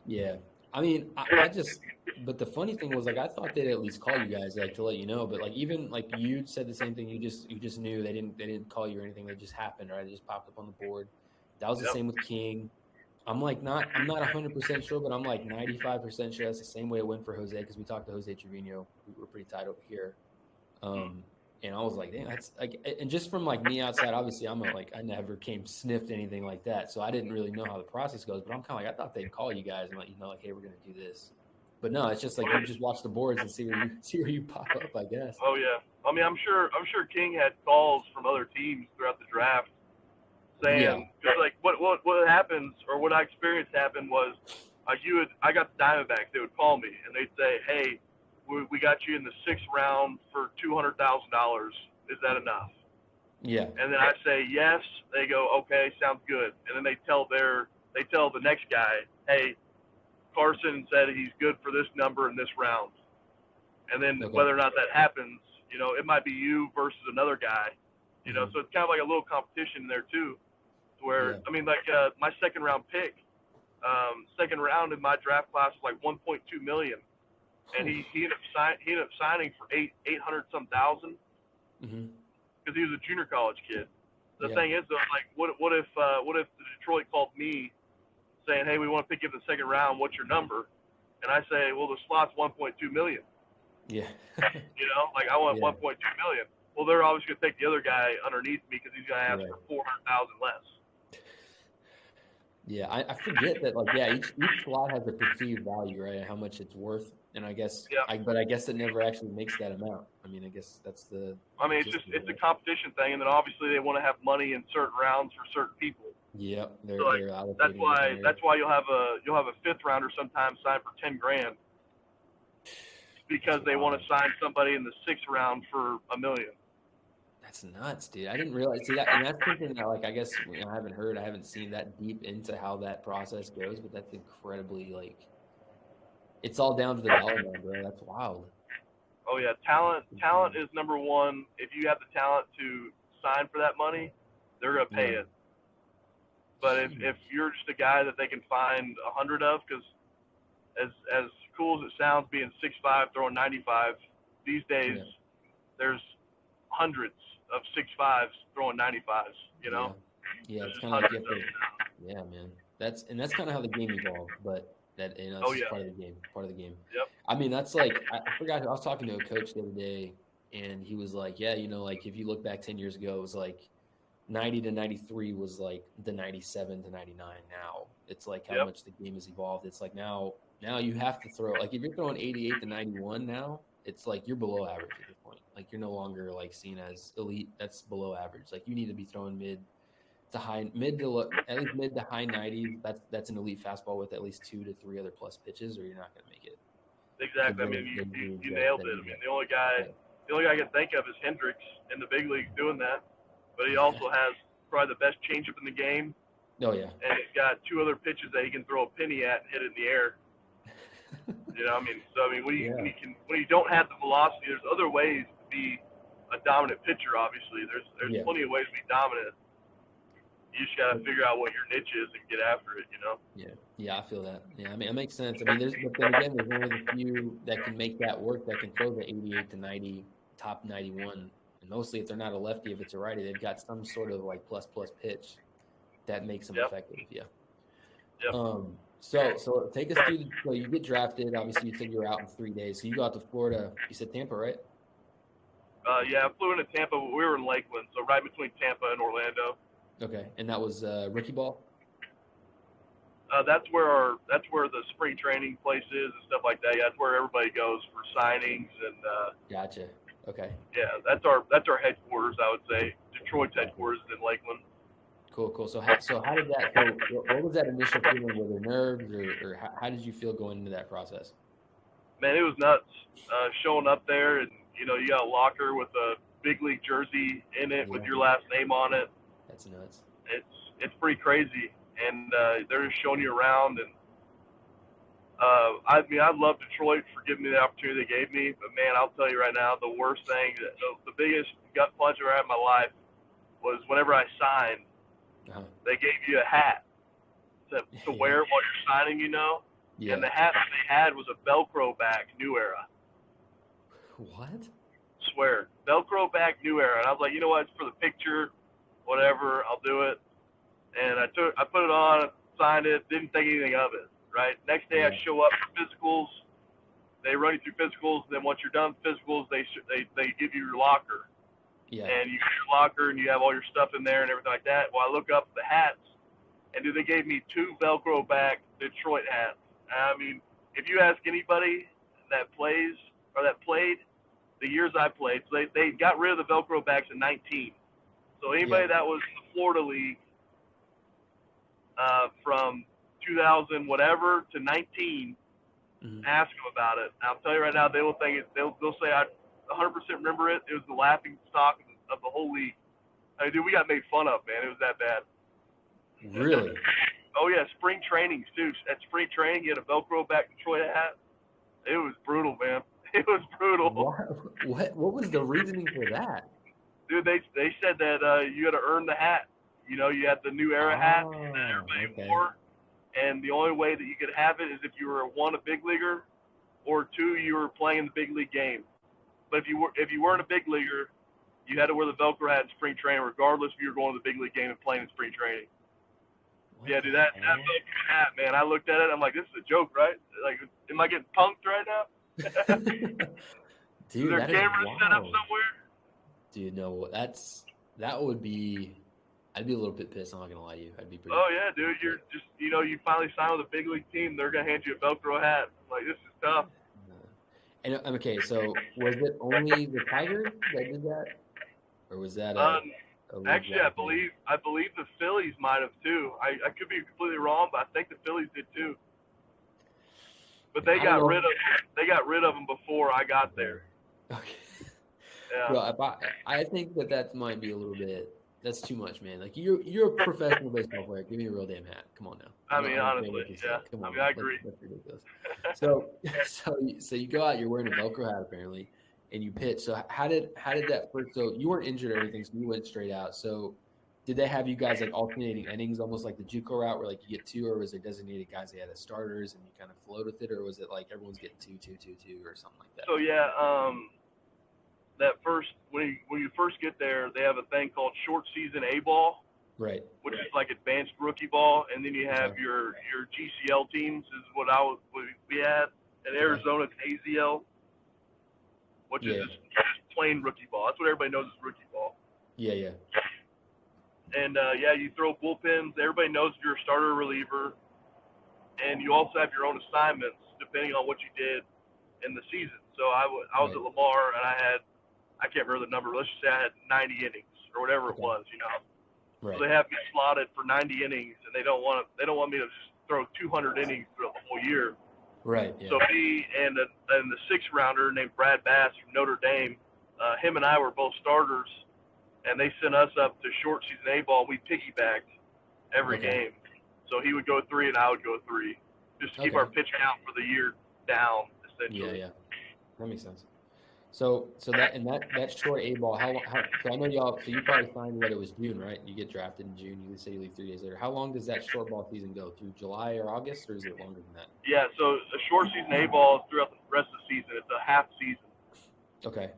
Yeah. I mean, I just, but the funny thing was, like, I thought they'd at least call you guys, like, to let you know. But like, even like you said the same thing. You just knew they didn't call you or anything. They just happened, right? They just popped up on the board. That was the same with King. I'm not 100% sure, but I'm like 95% sure that's the same way it went for Jose, because we talked to Jose Trevino. We were pretty tight over here. And I was like, damn, that's like, and just from like me outside, obviously I never sniffed anything like that. So I didn't really know how the process goes, but I'm kind of like, I thought they'd call you guys and let you know, like, hey, we're going to do this. But no, it's just like, you just watch the boards and see where you pop up, I guess. Oh yeah. I mean, I'm sure King had calls from other teams throughout the draft saying, like, what happens, or what I experienced happened was, I got the Diamondbacks, they would call me and they'd say, hey, we got you in the 6th round for $200,000. Is that enough? Yeah. And then I say yes. They go, okay, sounds good. And then they tell the next guy, hey, Carson said he's good for this number in this round. And then whether or not that happens, it might be you versus another guy. So it's kind of like a little competition there too. Where I mean, like my 2nd round pick, 2nd round in my draft class was like $1.2 million. And he ended up signing for $800-some thousand because he was a junior college kid. The thing is, though, like, what if the Detroit called me saying, hey, we want to pick you in the 2nd round, what's your number? And I say, well, the slot's $1.2 million. Yeah. Like, I want $1.2 million. Well, they're obviously going to take the other guy underneath me because he's going to ask for $400,000 less. Yeah, I forget that, like, each slot has a perceived value, right? How much it's worth. And I guess, but I guess it never actually makes that amount. I mean, I guess that's the. I mean, it's a competition thing, and then obviously they want to have money in certain rounds for certain people. Yep, they're that's why you'll have a 5th rounder sometimes sign for $10,000 because they want to sign somebody in the 6th round for $1 million. That's nuts, dude. I didn't realize. See that, and that's something that, like, I guess I haven't seen that deep into how that process goes, but that's incredibly, like. It's all down to the dollar, bro. That's wild. Oh yeah, talent is number one. If you have the talent to sign for that money, they're gonna pay it. But if you're just a guy that they can find 100 of, because as cool as it sounds, being 6'5", throwing 95, these days there's hundreds of 6'5s throwing 95s. Yeah, it's kind of like man. That's kind of how the game evolved, but. That it's part of the game. Yep. I mean, that's like, I forgot. I was talking to a coach the other day, and he was like, "Yeah, like if you look back 10 years ago, it was like 90 to 93 was like the 97 to 99. Now it's like how much the game has evolved. It's like now you have to throw, like, if you're throwing 88 to 91 now, it's like you're below average at this point. Like, you're no longer like seen as elite. That's below average. Like, you need to be throwing It's a at least mid to high 90s. That's an elite fastball with at least 2 to 3 other plus pitches, or you're not going to make it. Exactly. I mean, you nailed it. I mean, the only guy I can think of is Hendricks in the big leagues doing that, but he also has probably the best changeup in the game. Oh yeah. And he's got 2 other pitches that he can throw a penny at and hit it in the air. When you don't have the velocity, there's other ways to be a dominant pitcher. Obviously, there's plenty of ways to be dominant. You just got to figure out what your niche is and get after it, Yeah, I feel that. Yeah, I mean, it makes sense. I mean, there's one of the few that can make that work, that can throw the 88 to 90, top 91. And mostly if they're not a lefty, if it's a righty, they've got some sort of like plus pitch that makes them effective. Yeah. Yep. So take us through. So you get drafted. Obviously, you said you were out in 3 days. So you go out to Florida. You said Tampa, right? Yeah, I flew into Tampa. We were in Lakeland, so right between Tampa and Orlando. Okay, and that was rookie ball. That's where the spring training place is and stuff like that. Yeah, that's where everybody goes for signings and. Gotcha. Okay. Yeah, that's our headquarters. I would say Detroit's headquarters is in Lakeland. Cool. So how did that? So what was that initial feeling? Were there nerves, or how did you feel going into that process? Man, it was nuts. Showing up there, and you got a locker with a big league jersey in it with your last name on it. That's nuts. It's pretty crazy, and they're just showing you around. And I love Detroit for giving me the opportunity they gave me. But man, I'll tell you right now, the worst thing, the biggest gut punch I've ever had in my life was whenever I signed. They gave you a hat to wear while you're signing, Yeah. And the hat that they had was a Velcro back New Era. What? Swear. Velcro back New Era. And I was like, you know what? It's for the picture, whatever. I'll do it. And I put it on, signed it, didn't think anything of it, right? Next day I show up for physicals. They run you through physicals. Then once you're done with physicals, they give you your locker. Yeah. And you get your locker and you have all your stuff in there and everything like that. Well, I look up the hats, and they gave me 2 Velcro back Detroit hats. I mean, if you ask anybody that plays or that played the years I played, so they got rid of the Velcro backs in 19. So anybody that was in the Florida League from 2000 whatever to 19, ask them about it. I'll tell you right now, they will think it. They'll say I 100% remember it. It was the laughing stock of the whole league. I mean, dude, we got made fun of, man. It was that bad. Really? Oh yeah, spring trainings too. At spring training, you had a Velcro back Detroit hat. It was brutal, man. It was brutal. What was the reasoning for that? Dude, they said that you had to earn the hat. You had the New Era hat that everybody wore, and the only way that you could have it is if you were 1, a big leaguer, or 2, you were playing the big league game. But if you weren't a big leaguer, you had to wear the Velcro hat in spring training, regardless if you were going to the big league game and playing in spring training. Yeah, dude, that Velcro hat, man. I looked at it. I'm like, this is a joke, right? Like, am I getting punked right now? Dude, is there cameras set up somewhere? Dude, no, that would be. I'd be a little bit pissed. I'm not gonna lie to you. I'd be pretty. Oh yeah, dude. You're just, you finally signed with a big league team. They're gonna hand you a Velcro hat. Like, this is tough. And okay, so was it only the Tigers that did that, or was that actually, I believe the Phillies might have too. I could be completely wrong, but I think the Phillies did too. But they got rid of them before I got there. Okay. Yeah. Well, I think that might be a little bit. That's too much, man. Like, you're a professional baseball player. Give me a real damn hat. Come on now. I mean, honestly, yeah. Come on, I agree. That's ridiculous. So you go out. You're wearing a Velcro hat apparently, and you pitch. So how did that first? So you weren't injured or anything, so you went straight out. So did they have you guys like alternating innings, almost like the JUCO route, where like you get 2, or was there designated guys they had as starters and you kind of flowed with it, or was it like everyone's getting 2, 2, 2, 2, or something like that? So yeah, that first when you first get there, they have a thing called short season A ball, right? Which is like advanced rookie ball, and then you have your GCL teams is what we had. In Arizona, it's AZL, which is just plain rookie ball. That's what everybody knows is rookie ball. Yeah. And you throw bullpens. Everybody knows you're a starter or reliever, and you also have your own assignments depending on what you did in the season. So I was at Lamar, and I can't remember the number. Let's just say I had 90 innings or whatever it was, Right. So they have me slotted for 90 innings, and they don't want me to just throw 200 innings throughout the whole year. Right. Yeah. So me and the sixth rounder named Brad Bass from Notre Dame, him and I were both starters, and they sent us up to short season A-ball. We piggybacked every game. So he would go 3 and I would go 3, just to keep our pitch count for the year down, essentially. Yeah. That makes sense. So that short A-ball, so I know y'all, so you probably signed what it was June, right? You get drafted in June, you say you leave 3 days later. How long does that short ball season go? Through July or August, or is it longer than that? Yeah, so a short season A-ball is throughout the rest of the season. It's a half season. Okay.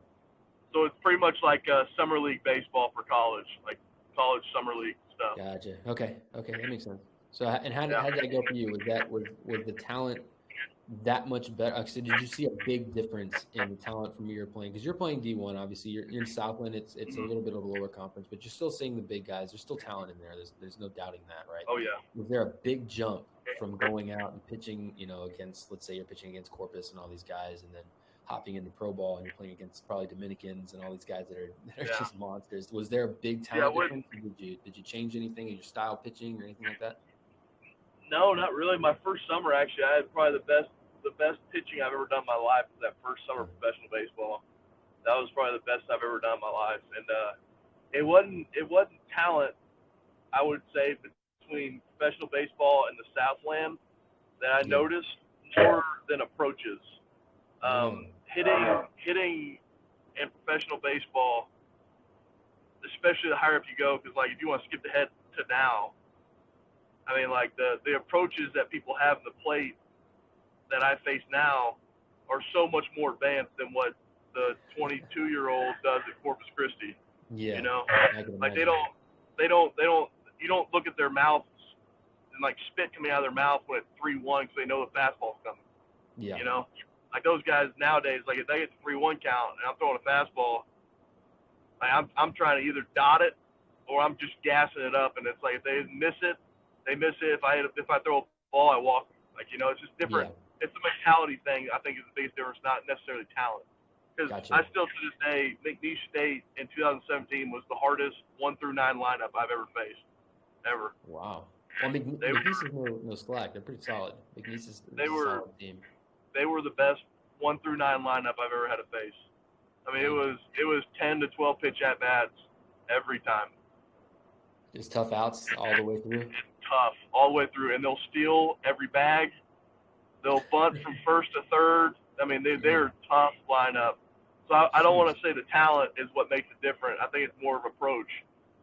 So it's pretty much like summer league baseball for college, like college summer league stuff. Gotcha. Okay, that makes sense. So, and how did that go for you? Was the talent that much better? So did you see a big difference in the talent from your playing? Because you're playing D1, obviously. You're in Southland. It's a little bit of a lower conference, but you're still seeing the big guys. There's still talent in there. There's no doubting that, right? Oh yeah. Was there a big jump from going out and pitching, against, let's say you're pitching against Corpus and all these guys, and then hopping into pro ball and you're playing against probably Dominicans and all these guys that are just monsters? Was there a big talent difference? Did you change anything in your style pitching or anything like that? No, not really. My first summer, actually, I had probably the best pitching I've ever done in my life was that first summer of professional baseball. That was probably the best I've ever done in my life. And it wasn't talent, I would say, between professional baseball and the Southland that I noticed more than approaches. Hitting in professional baseball, especially the higher up you go, because like if you want to skip ahead to now, I mean, like the approaches that people have in the plate that I face now are so much more advanced than what the 22-year-old does at Corpus Christi. Yeah. Like they don't. You don't look at their mouths and like spit coming out of their mouth when it's 3-1 because they know the fastball's coming. Yeah. Like those guys nowadays, like if they get the 3-1 count and I'm throwing a fastball, like I'm trying to either dot it or I'm just gassing it up, and it's like if they miss it, they miss it. If I throw a ball, I walk. Like it's just different. Yeah. It's the mentality thing. I think is the biggest difference, not necessarily talent. Because I still to this day think McNeese State in 2017 was the hardest 1 through 9 lineup I've ever faced, ever. Wow. Well, McNeese is no slack. They're pretty solid. McNeese is a solid team. They were the best 1 through 9 lineup I've ever had to face. I mean, it was 10 to 12 pitch at bats every time. Just tough outs all the way through. Tough all the way through, and they'll steal every bag. They'll bunt from first to third. I mean, they're a tough lineup. So I don't want to say the talent is what makes it different. I think it's more of approach.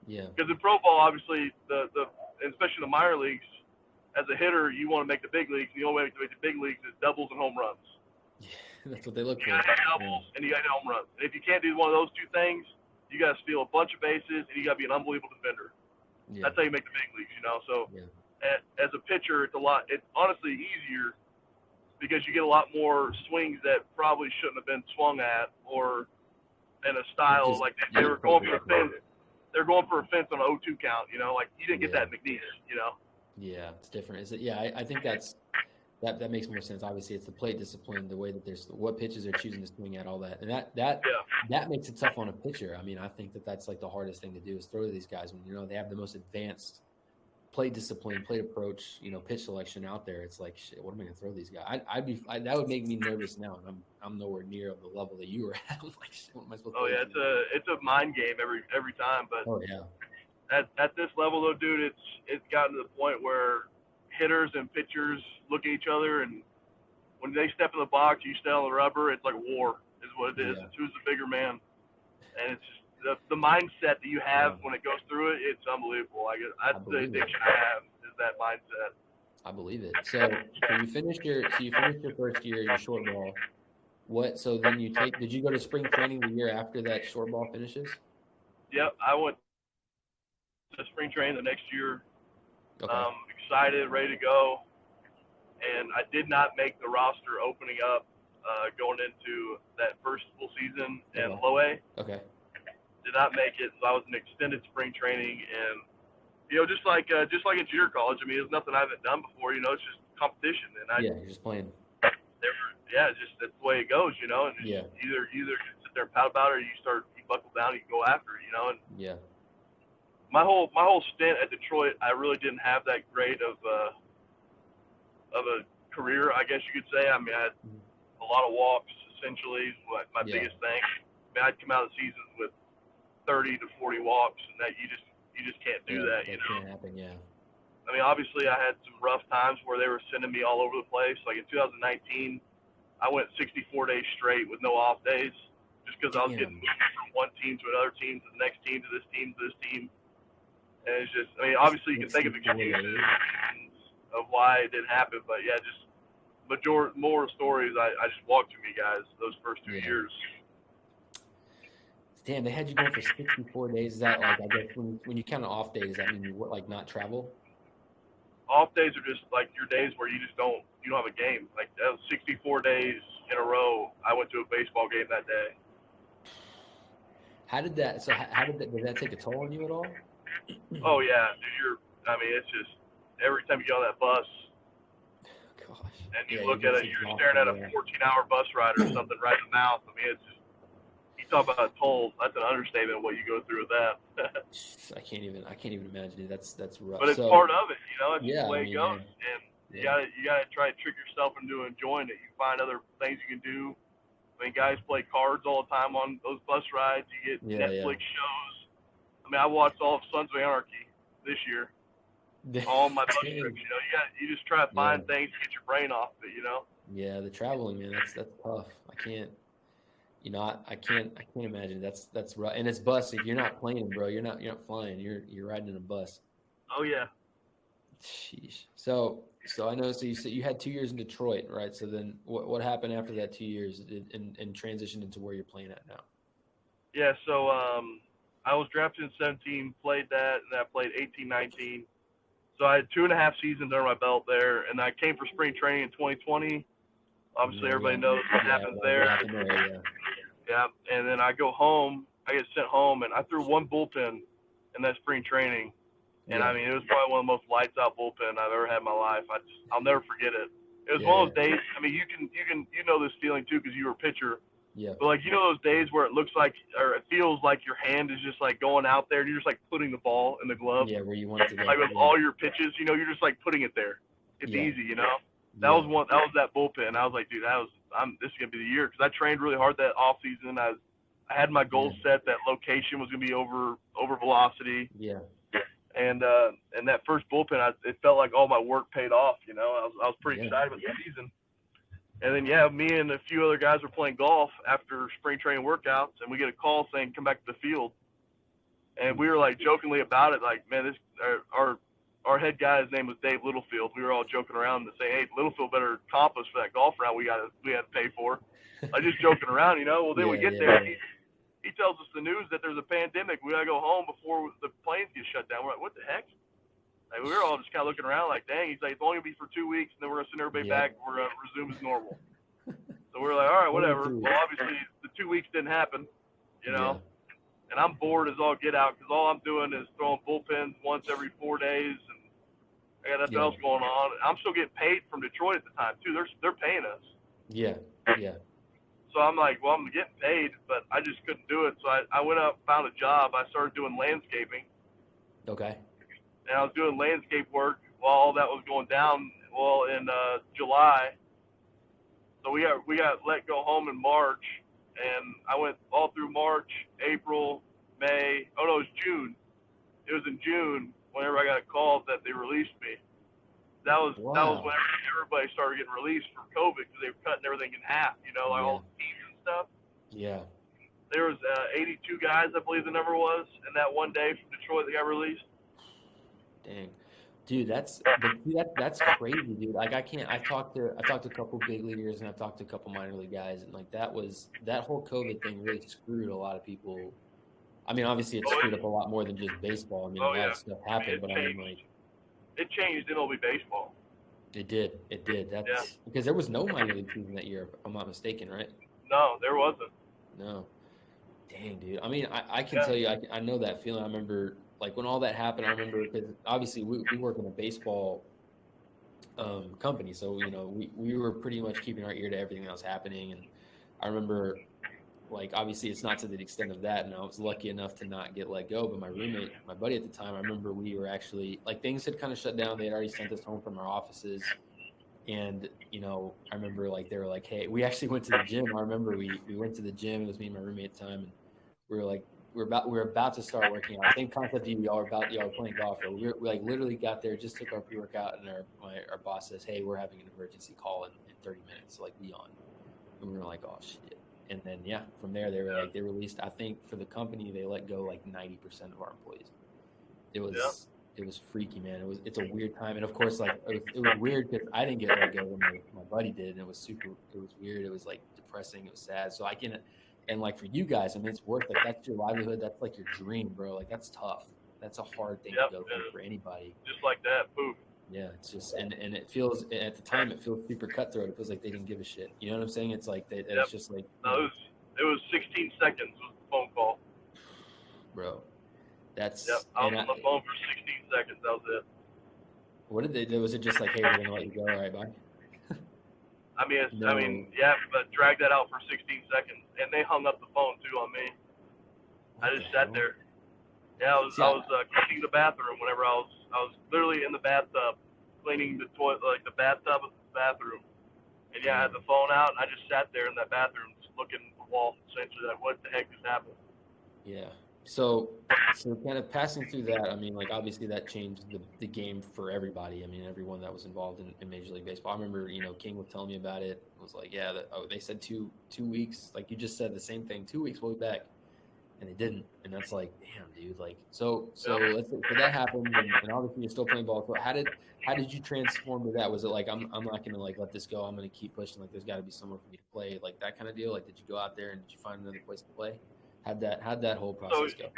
Yeah. Because in pro ball, obviously, especially the minor leagues, as a hitter, you want to make the big leagues. The only way to make the big leagues is doubles and home runs. Yeah, that's what they look for. You got to hit doubles and you got to hit home runs. And if you can't do one of those two things, you got to steal a bunch of bases and you got to be an unbelievable defender. Yeah. That's how you make the big leagues, So as a pitcher, it's honestly easier because you get a lot more swings that probably shouldn't have been swung at, or in a style like they were going for a fence. They're going for a fence on an 0-2 count, like you didn't get that in McNeese, Yeah, it's different. I think that makes more sense. Obviously, it's the plate discipline, the way that there's what pitches they're choosing to swing at, all that, and that makes it tough on a pitcher. I mean, I think that's like the hardest thing to do is throw to these guys when they have the most advanced plate discipline, plate approach, pitch selection out there. It's like, shit, what am I going to throw these guys? That would make me nervous now, and I'm nowhere near the level that you were at. I'm like, shit, what am I supposed to do? Yeah, it's a mind game every time. But at this level though, dude, it's gotten to the point where hitters and pitchers look at each other, and when they step in the box, you stay on the rubber. It's like war, is what it is. It's who's the bigger man, and it's just the mindset that you have when it goes through it. It's unbelievable. That's the addiction I have, is that mindset. I believe it. So you finished your first year, your short ball. Did you go to spring training the year after that short ball finishes? Yep, I went to spring training the next year. Okay. Excited, ready to go, and I did not make the roster opening up going into that first full season in low A. Okay. Did not make it, so I was in extended spring training, and just like in junior college. I mean, it's nothing I haven't done before. It's just competition, and you're just playing. It's just that's the way it goes, and either you sit there and pout about it, or you buckle down, and you go after it, and my whole stint at Detroit, I really didn't have that great of a career, I guess you could say. I mean, I had a lot of walks, essentially, is what my biggest thing. I mean, I'd come out of the season with 30 to 40 walks, and that you just can't do that, you know. Can't happen, yeah. I mean, obviously, I had some rough times where they were sending me all over the place. Like in 2019, I went 64 days straight with no off days, just because I was getting moved from one team to another team to the next team to this team to this team. And it's just, I mean, obviously you can think of excuses of why it didn't happen, but yeah, just more stories I just walked through me guys those first 2 years. Damn, they had you going for 64 days. Is that like, I guess when you count off days, does that mean you like not travel? Off days are just like your days where you don't have a game. Like that was 64 days in a row. I went to a baseball game that day. How did that did that take a toll on you at all? Oh yeah, dude, I mean, it's just every time you get on that bus, gosh, and you look at it, you're staring at a 14-hour bus ride or something right in the mouth. I mean, it's just, you talk about a toll. That's an understatement. What you go through with that. I can't even imagine it. That's rough. But it's part of it, you know. It's just the way it goes, yeah. and you gotta try to trick yourself into enjoying it. You find other things you can do. I mean, guys play cards all the time on those bus rides. You get Netflix shows. I mean, I watched all of Sons of Anarchy this year. All my bus trips, you know. You just try to find things to get your brain off of it, you know. Yeah, the traveling, man, that's tough. I can't imagine. That's rough. And it's bus. If you're not playing, bro, you're not flying. You're riding in a bus. Oh yeah. Sheesh. So I know. So you said you had 2 years in Detroit, right? So then what happened after that 2 years and transitioned into where you're playing at now? Yeah. So I was drafted in 17, played that, and I played 18, 19. So I had 2.5 seasons under my belt there, and I came for spring training in 2020. Obviously, everybody knows what happens there. Yeah, and then I go home. I get sent home, and I threw one bullpen in that spring training. And, I mean, it was probably one of the most lights-out bullpen I've ever had in my life. I'll never forget it. It was one of those days. I mean, you know this feeling, too, because you were a pitcher. Yeah. But, like, you know those days where it looks like or it feels like your hand is just, like, going out there, and you're just, like, putting the ball in the glove. Yeah, where you want it to go. Like, with all your pitches, you know, you're just, like, putting it there. It's easy, you know. That was that bullpen. I was like, dude, this is going to be the year. Because I trained really hard that offseason. I had my goals set. That location was going to be over velocity. Yeah. And that first bullpen, it felt like all my work paid off. You know, I was pretty excited about the season. And then me and a few other guys were playing golf after spring training workouts, and we get a call saying come back to the field. And we were like jokingly about it, like, man, our head guy, his name was Dave Littlefield. We were all joking around and saying, hey, Littlefield better comp us for that golf round we had to pay for. Like just joking around, you know. Well, then we get there. He tells us the news that there's a pandemic. We got to go home before the planes get shut down. We're like, what the heck? Like, we were all just kind of looking around like, dang. He's like, it's only going to be for 2 weeks, and then we're going to send everybody back. We're going to resume as normal. So we're like, all right, whatever. Well, obviously, the 2 weeks didn't happen, you know. And I'm bored as all get out because all I'm doing is throwing bullpens once every 4 days, and I got nothing else going on. I'm still getting paid from Detroit at the time, too. They're paying us. Yeah, yeah. So I'm like, well, I'm getting paid, but I just couldn't do it. So I went out and found a job. I started doing landscaping. Okay. And I was doing landscape work while all that was going down. Well, in July. So we got let go home in March, and I went all through March, April, May. Oh no, it was June. It was in June whenever I got a call that they released me. That was when everybody started getting released from COVID because they were cutting everything in half, you know, like all the teams and stuff. Yeah. There was 82 guys, I believe the number was, in that one day from Detroit that got released. Dang, dude, that's crazy, dude. Like I talked to a couple big leaguers and I've talked to a couple minor league guys, and like that whole COVID thing really screwed a lot of people. I mean, obviously it screwed up a lot more than just baseball. I mean, a lot of stuff happened, but I mean, like. It changed MLB baseball. It did. That's because there was no minor league season that year, if I'm not mistaken, right? No, there wasn't. No. Dang, dude. I mean, I can tell you, I know that feeling. I remember, like, when all that happened, I remember, because obviously we work in a baseball company, so, you know, we were pretty much keeping our ear to everything that was happening. And I remember like obviously it's not to the extent of that, and I was lucky enough to not get let go. But my roommate, my buddy at the time, I remember we were actually like things had kind of shut down. They had already sent us home from our offices, and I remember like they were like, hey, we actually went to the gym. I remember we went to the gym. It was me and my roommate at the time, and we were like we're about to start working out. Same concept you y'all were playing golf. We like literally got there, just took our pre-workout, and our boss says, hey, we're having an emergency call in 30 minutes, so like be on. And we were like, oh shit. And then from there they were like they released, I think for the company they let go like 90% of our employees. It was freaky, man. It's a weird time, and of course like it was weird because I didn't get let go when my buddy did, and it was weird. It was like depressing. It was sad. So I can, and like for you guys, I mean it's worth like that's your livelihood. That's like your dream, bro. Like that's tough. That's a hard thing to go through for anybody. Just like that, poof. Yeah, it's just and it feels at the time it feels super cutthroat. It feels like they didn't give a shit. You know what I'm saying? It's like it's just like no, it was 16 seconds was the phone call. Bro, that's I was on the phone for 16 seconds. That was it. What did they do? Was it just like, hey, we're gonna let you go? All right, bye. But drag that out for 16 seconds, and they hung up the phone too on me. I just sat there. Yeah, I was cleaning the bathroom whenever I was literally in the bathtub, cleaning the toilet, like the bathtub of the bathroom. And I had the phone out, and I just sat there in that bathroom, just looking at the wall, essentially, like, what the heck just happened? Yeah. So kind of passing through that, I mean, like obviously that changed the game for everybody. I mean, everyone that was involved in Major League Baseball. I remember, King was telling me about it. It was like, they said two weeks, like you just said the same thing. 2 weeks, we'll be back. And they didn't, and that's like, damn, dude. Like, so that happened, and obviously you're still playing ball. So how did you transform to that? Was it like I'm not gonna like let this go? I'm gonna keep pushing. Like, there's got to be somewhere for me to play, like that kind of deal. Like, did you go out there and did you find another place to play? How'd that whole process go?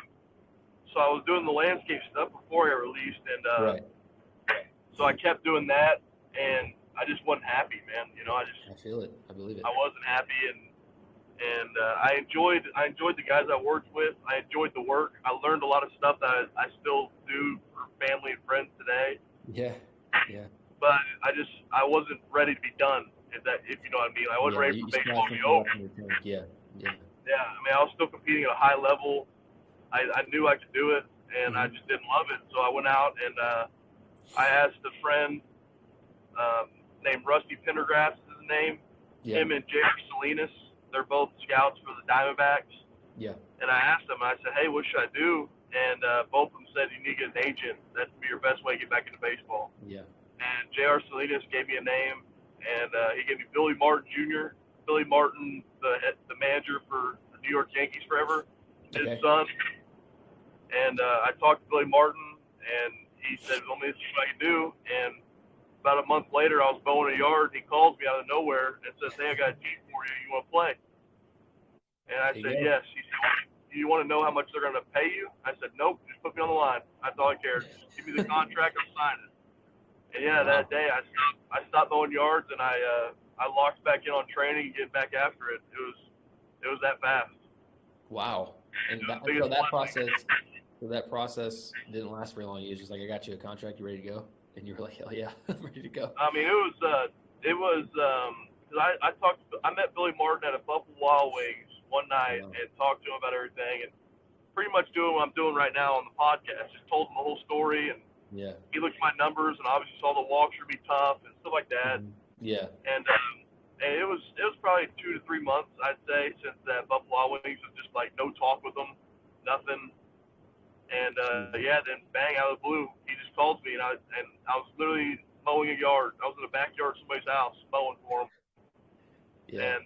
So I was doing the landscape stuff before I released, and right. So I kept doing that, and I just wasn't happy, man. I feel it. I believe it. I wasn't happy, and I enjoyed the guys I worked with. I enjoyed the work. I learned a lot of stuff that I still do for family and friends today. Yeah. But I wasn't ready to be done. If you know what I mean. I wasn't ready for baseball to be over. Yeah. I mean, I was still competing at a high level. I knew I could do it, and I just didn't love it. So I went out and I asked a friend named Rusty Pendergrass is his name. Yeah. Him and J.R. Salinas. They're both scouts for the Diamondbacks. Yeah. And I asked them, I said, hey, what should I do? And both of them said, you need to get an agent. That would be your best way to get back into baseball. Yeah. And J.R. Salinas gave me a name, and he gave me Billy Martin Jr. Billy Martin, the manager for the New York Yankees forever, his son. And I talked to Billy Martin, and he said, well, this is what I can do. And about a month later, I was mowing a yard, and he calls me out of nowhere and says, hey, I got a team for you. You want to play? And I said, yes. He said, do you want to know how much they're going to pay you? I said, nope, just put me on the line. That's all I cared. Just give me the contract, I'll sign it. And that day I stopped mowing yards, and I locked back in on training and get back after it. It was that fast. Wow. And that process didn't last very long. You was just like, I got you a contract, you ready to go? And you were like, hell yeah, I'm ready to go. I mean, it was because I met Billy Martin at a Buffalo Wild Wings one night and talked to him about everything, and pretty much doing what I'm doing right now on the podcast. Just told him the whole story, and he looked at my numbers and obviously saw the walks would be tough and stuff like that. Yeah. And it was probably 2 to 3 months, I'd say, since that Buffalo Wild Wings was just like no talk with them, nothing. And then bang, out of the blue, he just calls me, and I was literally mowing a yard. I was in the backyard of somebody's house mowing for him. Yeah. And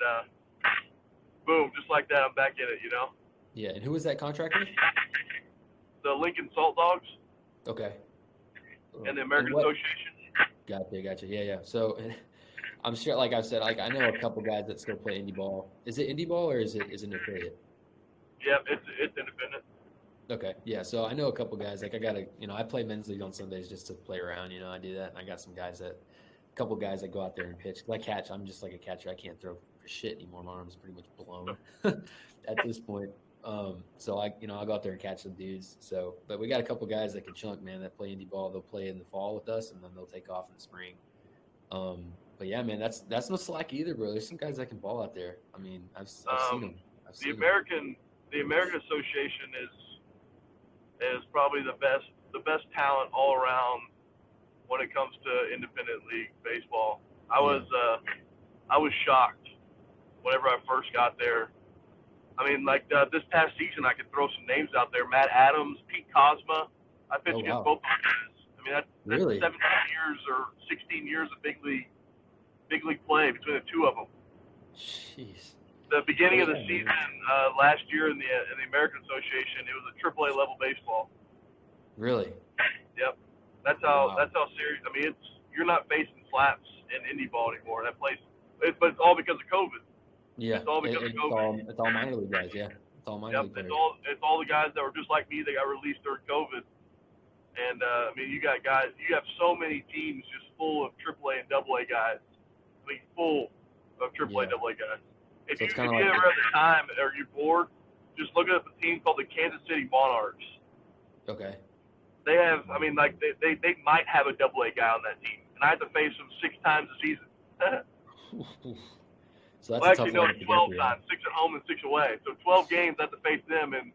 boom, just like that, I'm back in it, Yeah, and who was that contract with? The Lincoln Saltdogs. Okay. And the American Association. Gotcha. Yeah. So I'm sure, like I said, like I know a couple guys that still play indie ball. Is it indie ball or is it an affiliate? Yeah, it's independent. Okay, yeah. So I know a couple guys. Like I play men's league on Sundays just to play around. I do that, and I got some guys a couple guys that go out there and pitch. Cause I catch. I'm just like a catcher. I can't throw for shit anymore. My arm's pretty much blown at this point. So I'll go out there and catch some dudes. So, but we got a couple guys that can chunk, man, that play indie ball. They'll play in the fall with us, and then they'll take off in the spring. But yeah, man, that's no slack either, bro. There's some guys that can ball out there. I mean, I've seen them. the American Association is probably the best talent all around when it comes to independent league baseball. I was shocked whenever I first got there. I mean, like this past season, I could throw some names out there: Matt Adams, Pete Cosma. I pitched against both those guys. I mean, that's really 17 years or 16 years of big league play between the two of them. Jeez. The beginning of the season last year in the American Association, it was a AAA level baseball. Really? Yep. That's how serious. I mean, you're not facing slaps in indie ball anymore. That place, but it's all because of COVID. Yeah. It's all because of COVID. It's all minor league guys. Yeah. It's all minor league players. It's all the guys that were just like me that got released during COVID. And I mean, you have so many teams just full of AAA and AA guys. I mean, full of AAA, AA guys. If you ever have the time or you're bored, just look at a team called the Kansas City Monarchs. Okay. They have, I mean, like they might have a AA guy on that team, and I have to face them 6 times a season. So that's well, actually, no, 12 times, 6 at home and 6 away. So 12 games I have to face them, and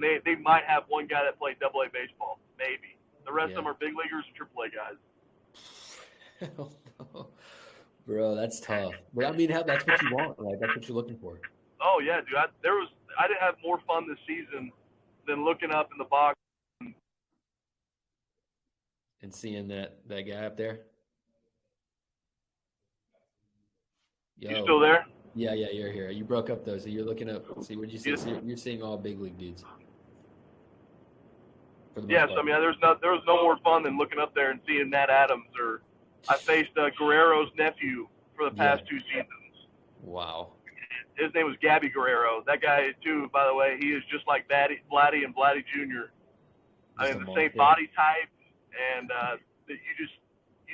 they might have one guy that played AA baseball, maybe. The rest of them are big leaguers and AAA guys. Hell no. Bro, that's tough. But I mean, that's what you want, right? That's what you're looking for. Oh yeah, dude. I didn't have more fun this season than looking up in the box and seeing that guy up there. Yo. You still there? Yeah, you're here. You broke up though, so you're looking up. See, what you see? So you're seeing all big league dudes. Yes, I mean, there was no more fun than looking up there and seeing Matt Adams, or I faced Guerrero's nephew for the past 2 seasons. Wow. His name was Gabby Guerrero. That guy too, by the way, he is just like Vladdy and Vladdy Jr. I mean, the same body type, and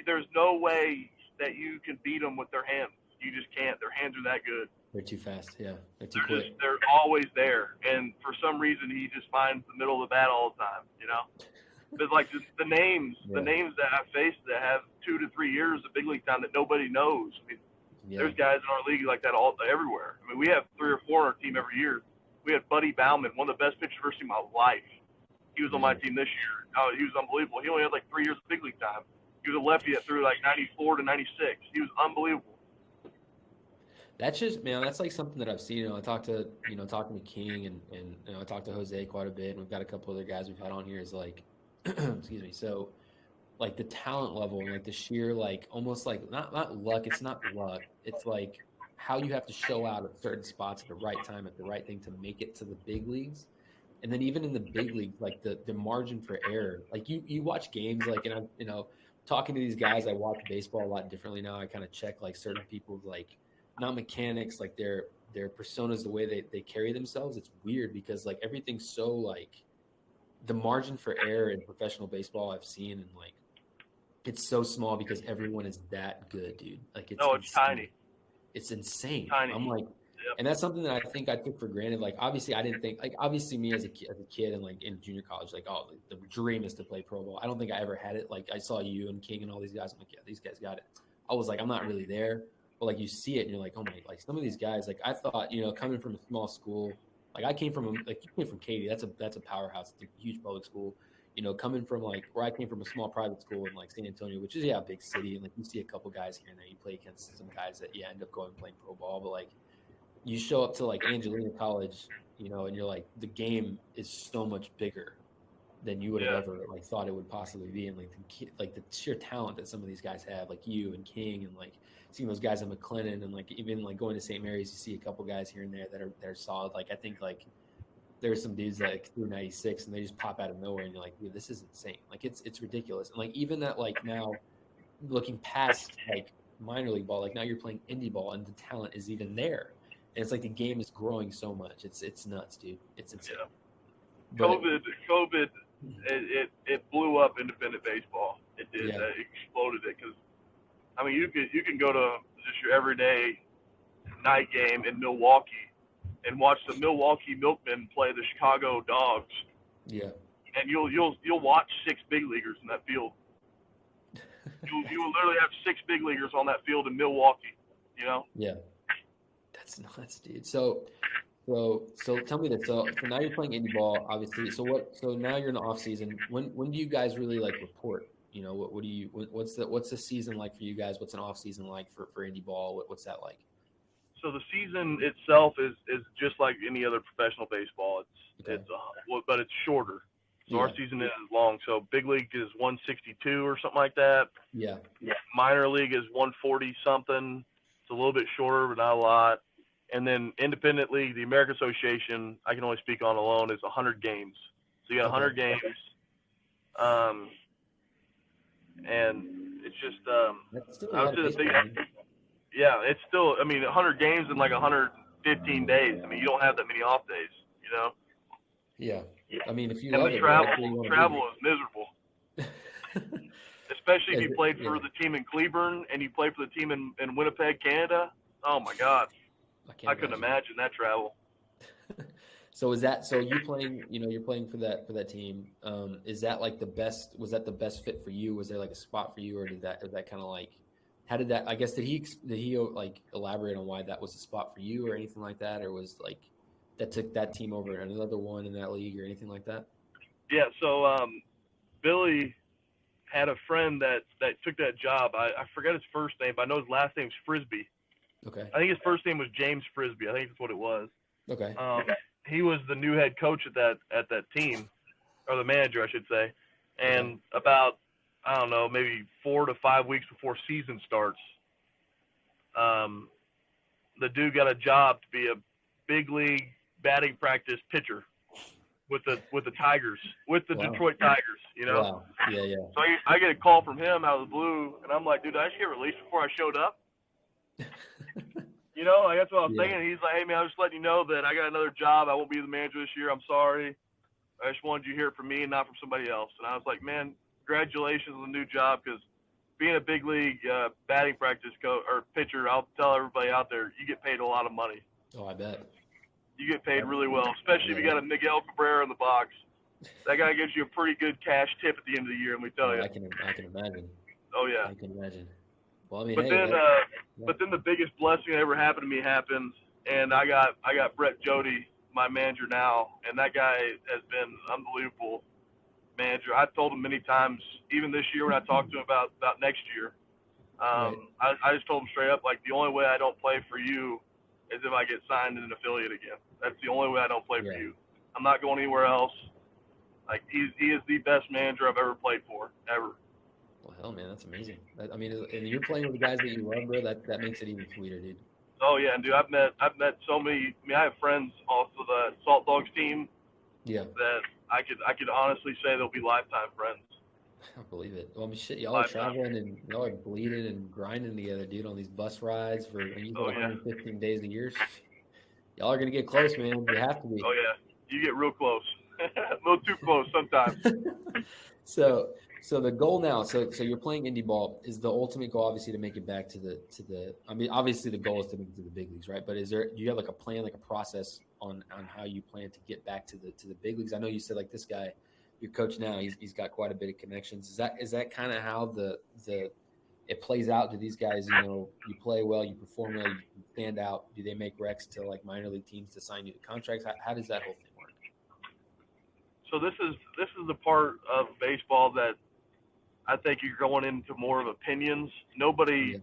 there's no way that you can beat them with their hands. You just can't. Their hands are that good. They're too fast. Yeah, they're too quick. They're always there, and for some reason, he just finds the middle of the bat all the time. You know, there's like the names that I faced that have 2 to 3 years of big league time that nobody knows. I mean, there's guys in our league like that everywhere. I mean, we have 3 or 4 on our team every year. We had Buddy Bauman, one of the best pitchers I've ever seen in my life. He was on my team this year. Oh, he was unbelievable. He only had like 3 years of big league time. He was a lefty that threw like 94 to 96. He was unbelievable. That's just, man, that's like something that I've seen. You know, I talking to King and you know, I talked to Jose quite a bit, and we've got a couple other guys we've had on here is like, excuse me. So like the talent level and like the sheer, like almost like not luck. It's not luck. It's like how you have to show out at certain spots at the right time, at the right thing to make it to the big leagues. And then even in the big leagues, like the margin for error, like you watch games, like, and I'm, you know, talking to these guys, I watch baseball a lot differently now. I kind of check like certain people's like, not mechanics, like their personas, the way they carry themselves. It's weird because like everything's so like the margin for error in professional baseball I've seen, and like it's so small because everyone is that good, dude. Like it's tiny. It's insane. Tiny. I'm like, and that's something that I think I took for granted. Like obviously I didn't think, like obviously me as a kid and like in junior college, like the dream is to play pro ball. I don't think I ever had it. Like I saw you and King and all these guys. I'm like, yeah, these guys got it. I was like, I'm not really there. But like you see it and you're like, oh my, like some of these guys, like I thought, you know, coming from a small school, like I came from, like you came from Katy, that's a powerhouse, it's a huge public school, you know, coming from like where I came from a small private school in like San Antonio, which is a big city, and like you see a couple guys here and there, you play against some guys that end up going playing pro ball, but like you show up to like Angelina College, you know, and you're like the game is so much bigger than you would have ever like thought it would possibly be, and like the sheer talent that some of these guys have, like you and King, and like seeing those guys in McLennan, and like even like going to St. Mary's, you see a couple guys here and there that are solid. Like I think like there's some dudes that like threw 96 and they just pop out of nowhere, and you're like, dude, this is insane. Like it's ridiculous. And like even that, like now looking past like minor league ball, like now you're playing indie ball and the talent is even there, and it's like the game is growing so much. It's nuts, dude. It's insane. Yeah. COVID. It blew up independent baseball. It did. It exploded it, because I mean you can go to just your everyday night game in Milwaukee and watch the Milwaukee Milkmen play the Chicago Dogs. Yeah. And you'll watch 6 big leaguers in that field. You will literally have 6 big leaguers on that field in Milwaukee. You know. Yeah. That's nuts, dude. So So tell me this. So now you're playing indie ball, obviously. So now you're in the off season. When do you guys really like report? You know, what do you what's the season like for you guys? What's an off season like for indie ball? What's that like? So the season itself is just like any other professional baseball. But it's shorter. So our season is long. So big league is 162 or something like that. Yeah. Minor league is 140 something. It's a little bit shorter, but not a lot. And then independent league, the American Association, I can only speak on alone, is 100 games. So you got 100 games. And it's just, I would say the thing. Yeah, it's still, 100 games in like 115 days. I mean, you don't have that many off days, you know? Yeah. I mean, if you and love the it, travel is miserable. Especially if you played for the team in Cleburne and you played for the team in Winnipeg, Canada. Oh, my God. I couldn't imagine that travel. So you playing, you're playing for that team. Is that like was that the best fit for you? Was there like a spot for you, or was that kind of like, how did that, I guess, did he like elaborate on why that was a spot for you or anything like that? Or was like that took that team over another one in that league or anything like that? Yeah. So, Billy had a friend that took that job. I forget his first name, but I know his last name's Frisbee. Okay. I think his first name was James Frisbee. I think that's what it was. Okay. He was the new head coach at that team, or the manager, I should say. And about, I don't know, maybe 4 to 5 weeks before season starts, the dude got a job to be a big league batting practice pitcher with the Tigers, with the Detroit Tigers, you know? Wow. Yeah. So I get a call from him out of the blue, and I'm like, dude, did I just get released before I showed up? You know, like that's what I was thinking. He's like, hey, man, I'm just letting you know that I got another job. I won't be the manager this year. I'm sorry. I just wanted you to hear it from me and not from somebody else. And I was like, man, congratulations on the new job, because being a big league batting practice coach or pitcher, I'll tell everybody out there, you get paid a lot of money. Oh, I bet. You get paid really well, especially if you got a Miguel Cabrera in the box. That guy gives you a pretty good cash tip at the end of the year, let me tell you. I can imagine. Oh, yeah. I can imagine. Well, I mean, but then the biggest blessing that ever happened to me happens, and I got Brett Jody, my manager now, and that guy has been an unbelievable manager. I've told him many times, even this year when I talked to him about next year, I just told him straight up, like, the only way I don't play for you is if I get signed in an affiliate again. That's the only way I don't play for you. I'm not going anywhere else. Like, he is the best manager I've ever played for, ever. Well, hell, man, that's amazing. I mean, and you're playing with the guys that you love, bro. That makes it even sweeter, dude. Oh yeah, and dude, I've met so many. I mean, I have friends off of the Saltdogs team. Yeah. That I could honestly say they'll be lifetime friends. I believe it. Well, I mean, shit, y'all are traveling and y'all are bleeding and grinding together, dude, on these bus rides for 115 days a year. Y'all are gonna get close, man. You have to be. Oh yeah, you get real close, a little too close sometimes. So the goal now, so you're playing indie ball. Is the ultimate goal obviously to make it back to the? I mean, obviously the goal is to make it to the big leagues, right? But do you have like a plan, like a process on how you plan to get back to the big leagues? I know you said like this guy, your coach now, he's got quite a bit of connections. Is that kind of how it plays out? Do these guys, you play well, you perform well, you stand out? Do they make recs to like minor league teams to sign you to contracts? How does that whole thing work? So this is the part of baseball that I think you're going into more of opinions. Nobody,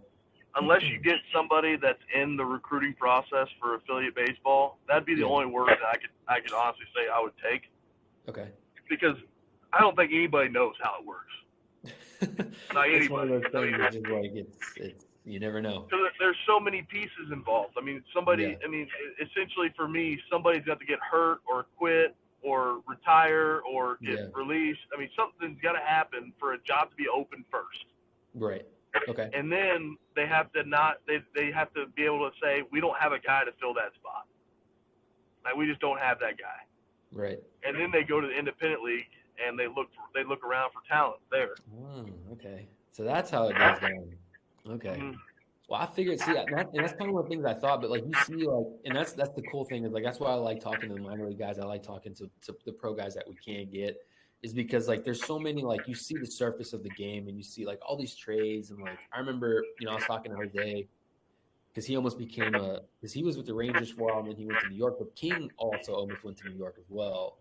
unless you get somebody that's in the recruiting process for affiliate baseball, that'd be the only word that I could honestly say I would take. Okay. Because I don't think anybody knows how it works. Not anybody. It's one of those things which is like you never know. Because there's so many pieces involved. I mean, essentially for me, somebody's got to get hurt or quit or retire or get released. I mean, something's got to happen for a job to be open first. Right. Okay. And then they have to they have to be able to say, we don't have a guy to fill that spot. Like, we just don't have that guy. Right. And then they go to the independent league and they look around for talent there. Okay. So that's how it goes down. Okay. Mm-hmm. Well, I figured, and that's kind of one of the things I thought, but like you see, like, and that's the cool thing is like that's why I like talking to the minor league guys. I like talking to the pro guys that we can get, is because like there's so many, like, you see the surface of the game and you see like all these trades, and like I remember, I was talking to Jose because he almost became because he was with the Rangers for a while, and then he went to New York. But King also almost went to New York as well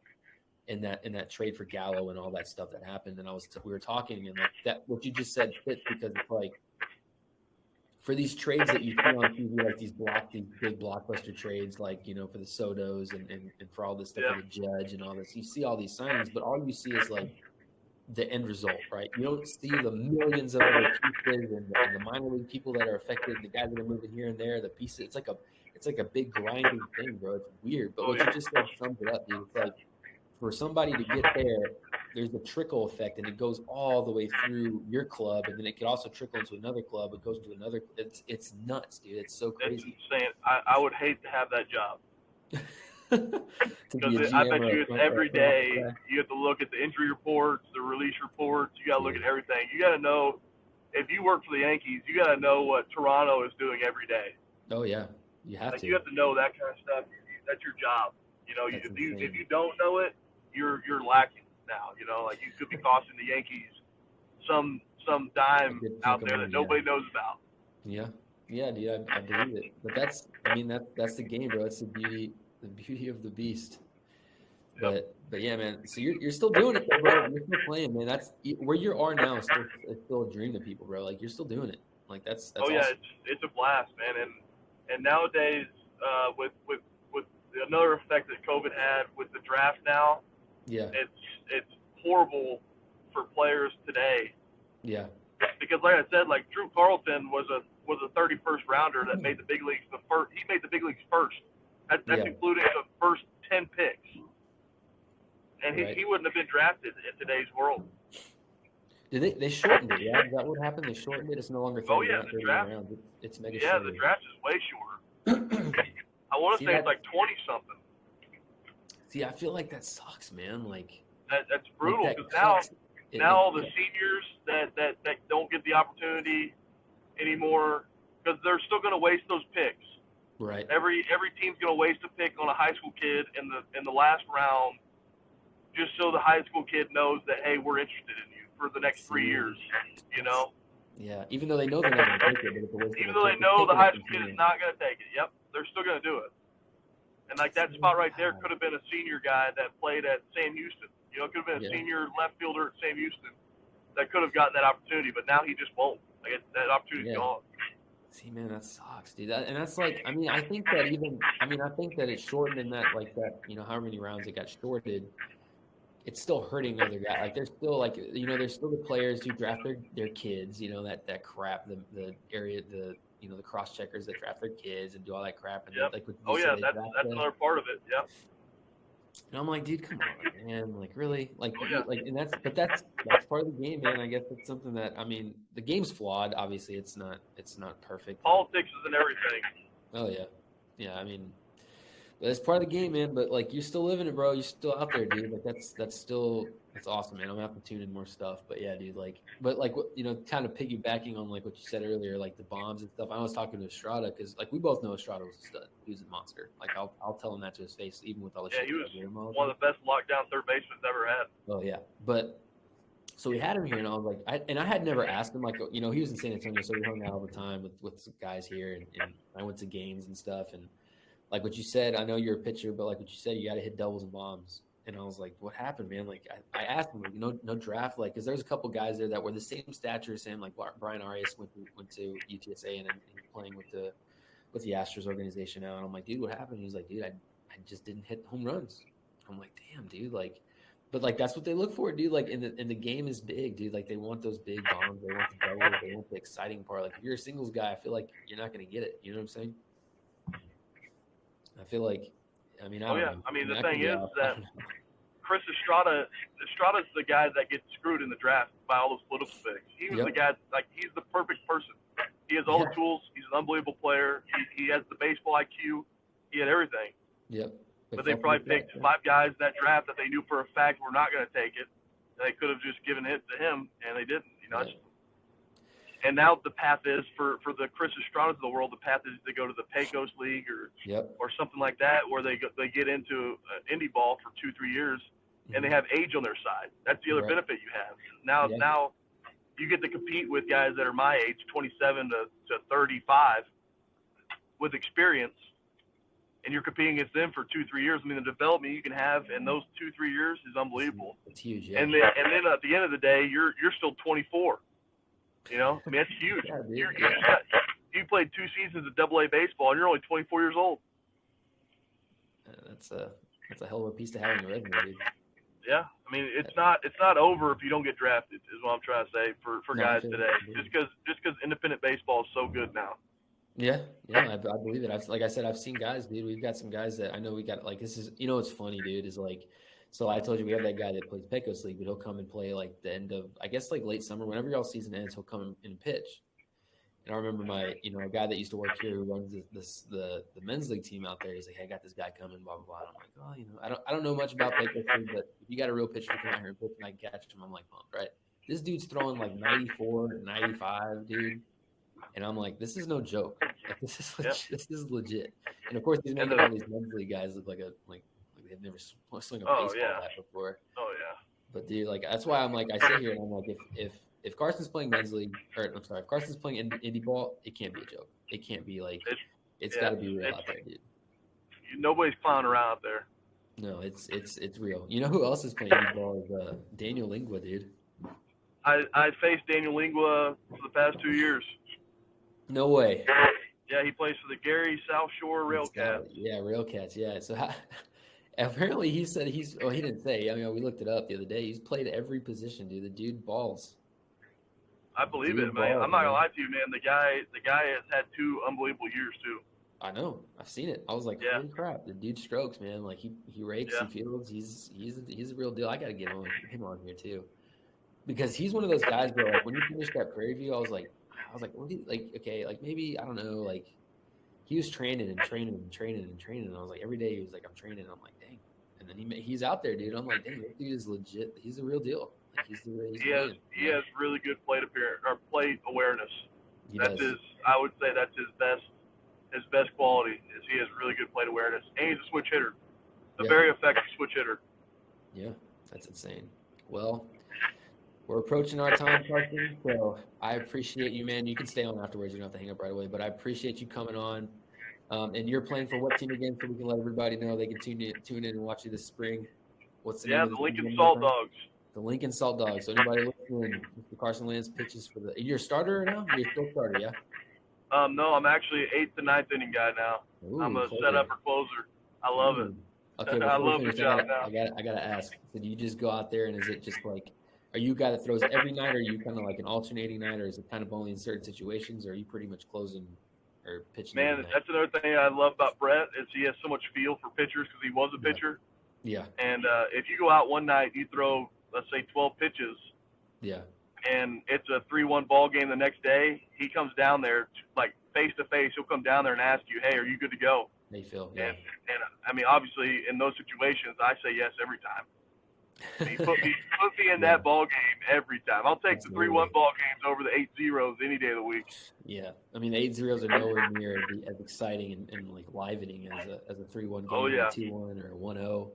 in that trade for Gallo and all that stuff that happened. And we were talking, and like that, what you just said fits, because it's like for these trades that you see on TV, like these big blockbuster trades, like, for the Sotos and for all this stuff, for the Judge and all this, you see all these signings, but all you see is like the end result, right? You don't see the millions of other pieces and the minor league people that are affected, the guys that are moving here and there, the pieces. It's like a big grinding thing, bro. It's weird, but what you just said sums it up, dude. It's like for somebody to get there, there's a trickle effect, and it goes all the way through your club, and then it could also trickle into another club. It goes into another. It's nuts, dude. It's so crazy. It's insane. I would hate to have that job. Because I bet you it's every day. You have to look at the injury reports, the release reports. You got to look at everything. You got to know, if you work for the Yankees, you got to know what Toronto is doing every day. Oh yeah, you have to. You have to know that kind of stuff. That's your job. If you don't know it, you're lacking now. Like you could be costing the Yankees some dime out there that nobody knows about. Yeah, dude, I believe it. But that's the game, bro. It's the beauty of the beast. Yep. But yeah, man. So you're still doing it, bro. You're still playing, man. That's where you are now. It's still a dream to people, bro. Like you're still doing it. Like that's oh yeah, awesome. It's a blast, man. And nowadays, with another effect that COVID had with the draft now, yeah, it's horrible for players today. Yeah. Because like I said, like Drew Carlton was a 31st rounder that made the big leagues he made the big leagues first. That's including the first 10 picks. And he wouldn't have been drafted in today's world. Did they shortened it? Yeah, is that what happened? They shortened it. It's no longer 30 the draft. rounds. It's mega. Yeah, the draft is way shorter. I want to say it's like 20 something. See, I feel like that sucks, man. Like that's brutal because now all the seniors that don't get the opportunity anymore, because they're still going to waste those picks. Right. Every team's going to waste a pick on a high school kid in the last round, just so the high school kid knows that, hey, we're interested in you for the next 3 years. Yeah, even though they know they're not going to take it. Even though they know the high school kid is not going to take it. Yep, they're still going to do it. And like that spot right there could have been a senior guy that played at Sam Houston. It could have been a senior left fielder at Sam Houston that could have gotten that opportunity, but now he just won't. Like that opportunity's gone. See, man, that sucks, dude. And that's like, I think that it's shortened in that, like that, however many rounds it got shorted, it's still hurting other guys. Like there's still there's still the players who draft their kids, that crap, the area, the cross checkers that draft their kids and do all that crap. And that's another part of it. Yep. And I'm like, dude, come on, man. Like, really? And that's part of the game, man. I guess it's something that, the game's flawed. Obviously, it's not perfect. Politics is in everything. Oh yeah, yeah. But it's part of the game, man. But like, you're still living it, bro. You're still out there, dude. Like that's awesome, man. I'm gonna have to tune in more stuff. But yeah, dude. Kind of piggybacking on like what you said earlier, like the bombs and stuff. I was talking to Estrada because like we both know Estrada was a stud. He was a monster. Like I'll tell him that to his face, even with all the shit. He was one of the best lockdown third basemen ever had. Oh yeah, but so we had him here, and I was like, I had never asked him. Like he was in San Antonio, so we hung out all the time with guys here, and I went to games and stuff. And like what you said, I know you're a pitcher, but like what you said, you got to hit doubles and bombs. And I was like, what happened, man? Like, I asked him, like, no draft, like, because there's a couple guys there that were the same stature as him. Like, Brian Arias went to UTSA and he's playing with the Astros organization now. And I'm like, dude, what happened? He was like, dude, I just didn't hit home runs. I'm like, damn, dude, like, but like that's what they look for, dude. Like, and the game is big, dude. Like, they want those big bombs, they want the doubles, they want the exciting part. Like, if you're a singles guy, I feel like you're not gonna get it. You know what I'm saying? I feel like. I don't know. The thing is that Chris Estrada's the guy that gets screwed in the draft by all those political picks. He was the guy, like, he's the perfect person. He has all the tools. He's an unbelievable player. He has the baseball IQ. He had everything. Yep. But they probably picked 5 guys in that draft that they knew for a fact were not going to take it. They could have just given it to him, and they didn't. And now the path is for the Chris Estradas of the world. The path is to go to the Pecos League or something like that, where they get into indie ball for 2-3 years, and they have age on their side. That's the other benefit you have. Now you get to compete with guys that are my age, 27 to 35, with experience, and you're competing against them for 2-3 years. I mean, the development you can have in those 2-3 years is unbelievable. It's huge, yeah. And then at the end of the day, you're still 24. You know, I mean, that's huge. Yeah, You played 2 seasons of AA baseball, and you're only 24 years old. That's a hell of a piece to have on your resume, dude. Yeah, I mean, it's not over if you don't get drafted, is what I'm trying to say for guys today. Just because independent baseball is so good now. Yeah, I believe it. Like I said, I've seen guys, dude. We've got some guys that I know we got. Like this is, what's funny, dude, is like, so I told you we have that guy that plays Pecos League, but he'll come and play like the end of, I guess, like late summer, whenever y'all season ends, he'll come and pitch. And I remember a guy that used to work here who runs the men's league team out there. He's like, hey, I got this guy coming, blah blah blah. And I'm like, I don't know much about Pecos League, but if you got a real pitcher to come out here and pitch and I can catch him, I'm like pumped, right? This dude's throwing like 94, 95, dude. And I'm like, this is no joke. Like, this is legit. And of course, he's making all these men's league guys look like they've never swung a baseball bat before. Oh yeah. But dude, like that's why I'm like, I sit here and I'm like, if Carson's playing men's league, if Carson's playing indie ball, it can't be a joke. It can't be like it's got to be real out there, dude. Nobody's clowning around out there. No, it's real. You know who else is playing indie ball is Daniel Lingua, dude. I faced Daniel Lingua for the past 2 years. No way. Yeah, he plays for the Gary South Shore Railcats. Yeah, Railcats. Yeah. So apparently he said he didn't say. I mean, we looked it up the other day. He's played every position, dude. The dude balls. I believe it, man. I'm not gonna lie to you, man. The guy has had 2 unbelievable years too. I know. I've seen it. I was like, holy crap, the dude strokes, man. Like he rakes, he fields. He's a real deal. I got to get him on here too, because he's one of those guys where like when you finished that Prairie View, I was like, what do you like? Okay, like maybe I don't know, like he was training. And I was like, every day he was like, I'm training. And I'm like, dang. And then he's out there, dude. I'm like, dang, this dude is legit. He's the real deal. Like, he has really good plate awareness. Does. I would say that's his best quality is he has really good plate awareness, and he's a switch hitter, very effective switch hitter. Yeah, that's insane. Well, we're approaching our time, Carson, so I appreciate you, man. You can stay on afterwards. You don't have to hang up right away, but I appreciate you coming on. And you're playing for what team again, so we can let everybody know they can tune in and watch you this spring. What's the name of the Lincoln Saltdogs. The Lincoln Saltdogs. So anybody listening, Mr. Carson Lance pitches for you're a starter now? You're still starter, yeah? No, I'm actually an 8th to 9th inning guy now. Ooh, I'm a setup or closer. I love it. Okay, I love the job now. I gotta ask. So do you just go out there and is it just like, are you a guy that throws every night, or are you kind of like an alternating night, or is it kind of only in certain situations, or are you pretty much closing or pitching? Man, that's another thing I love about Brett is he has so much feel for pitchers because he was a pitcher. Yeah. And if you go out one night, you throw, let's say, 12 pitches. Yeah. And it's a 3-1 ball game the next day. He comes down there, like face to face. He'll come down there and ask you, "Hey, are you good to go?" They feel. Yeah. And I mean, obviously, in those situations, I say yes every time. He put me in that ball game every time. I'll take the 3-1 ball games over the 8-0s any day of the week. Yeah, I mean the 8-0s are nowhere near as exciting and like livening as a 3-1 game, or a 2-1 or a 1-0.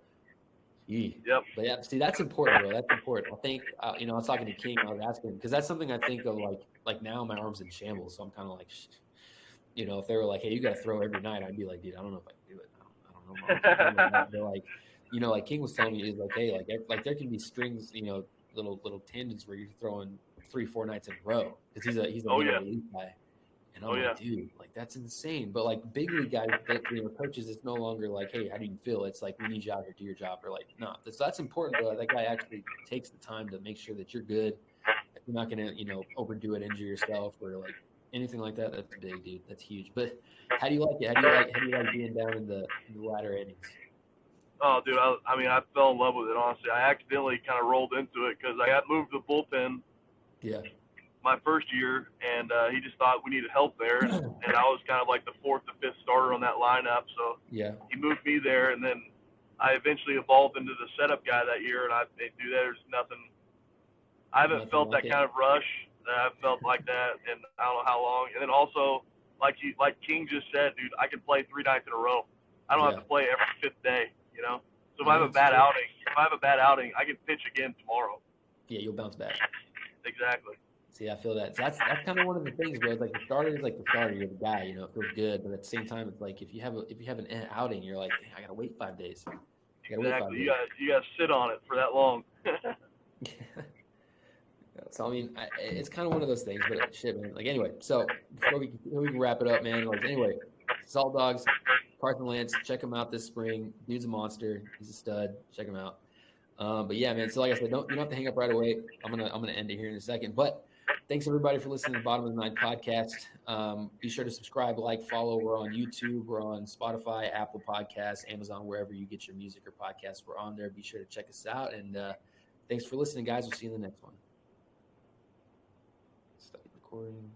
Yep. But yeah, see, that's important, bro. That's important. I think I was talking to King. I was asking him because that's something I think of like now my arm's in shambles, so I'm kind of like, if they were like, hey, you got to throw every night, I'd be like, dude, I don't know if I can do it. I don't know. They're like. Like King was telling me, is like, hey, like there can be strings, little tangents where you're throwing 3-4 nights in a row because he's a relief guy, and I'm like, dude, like that's insane. But like big league guys, coaches, it's no longer like, hey, how do you feel? It's like we need you out here, do your job, or like, no, that's important. But that guy actually takes the time to make sure that you're good. That you're not gonna, overdo it, injure yourself, or like anything like that. That's big, dude. That's huge. But how do you like it? How do you like being down in the latter innings? Oh, dude, I fell in love with it, honestly. I accidentally kind of rolled into it because I got moved to the bullpen my first year, and he just thought we needed help there. And I was kind of like the 4th to 5th starter on that lineup. So he moved me there, and then I eventually evolved into the setup guy that year, and there's nothing. I haven't felt that kind of rush that I've felt like that in I don't know how long. And then also, like King just said, dude, I can play 3 nights in a row. I don't have to play every 5th day. So if I have a bad outing, I can pitch again tomorrow. Yeah, you'll bounce back. Exactly. See, I feel that. So that's kind of one of the things, bro. It's like the starter is like the starter. You're the guy, you know. It feels good, but at the same time, it's like if you have an outing, you're like, I gotta wait 5 days. I gotta wait 5 Exactly. days. You got to sit on it for that long. So I mean, it's kind of one of those things, but shit, man. Like anyway, so before we can wrap it up, man. Like anyway, Salt Dogs, Carson Lance, check him out this spring. Dude's a monster. He's a stud. Check him out. But yeah, man. So like I said, you don't have to hang up right away. I'm gonna end it here in a second. But thanks everybody for listening to the Bottom of the Ninth podcast. Be sure to subscribe, like, follow. We're on YouTube. We're on Spotify, Apple Podcasts, Amazon, wherever you get your music or podcasts. We're on there. Be sure to check us out. And thanks for listening, guys. We'll see you in the next one. Stop recording.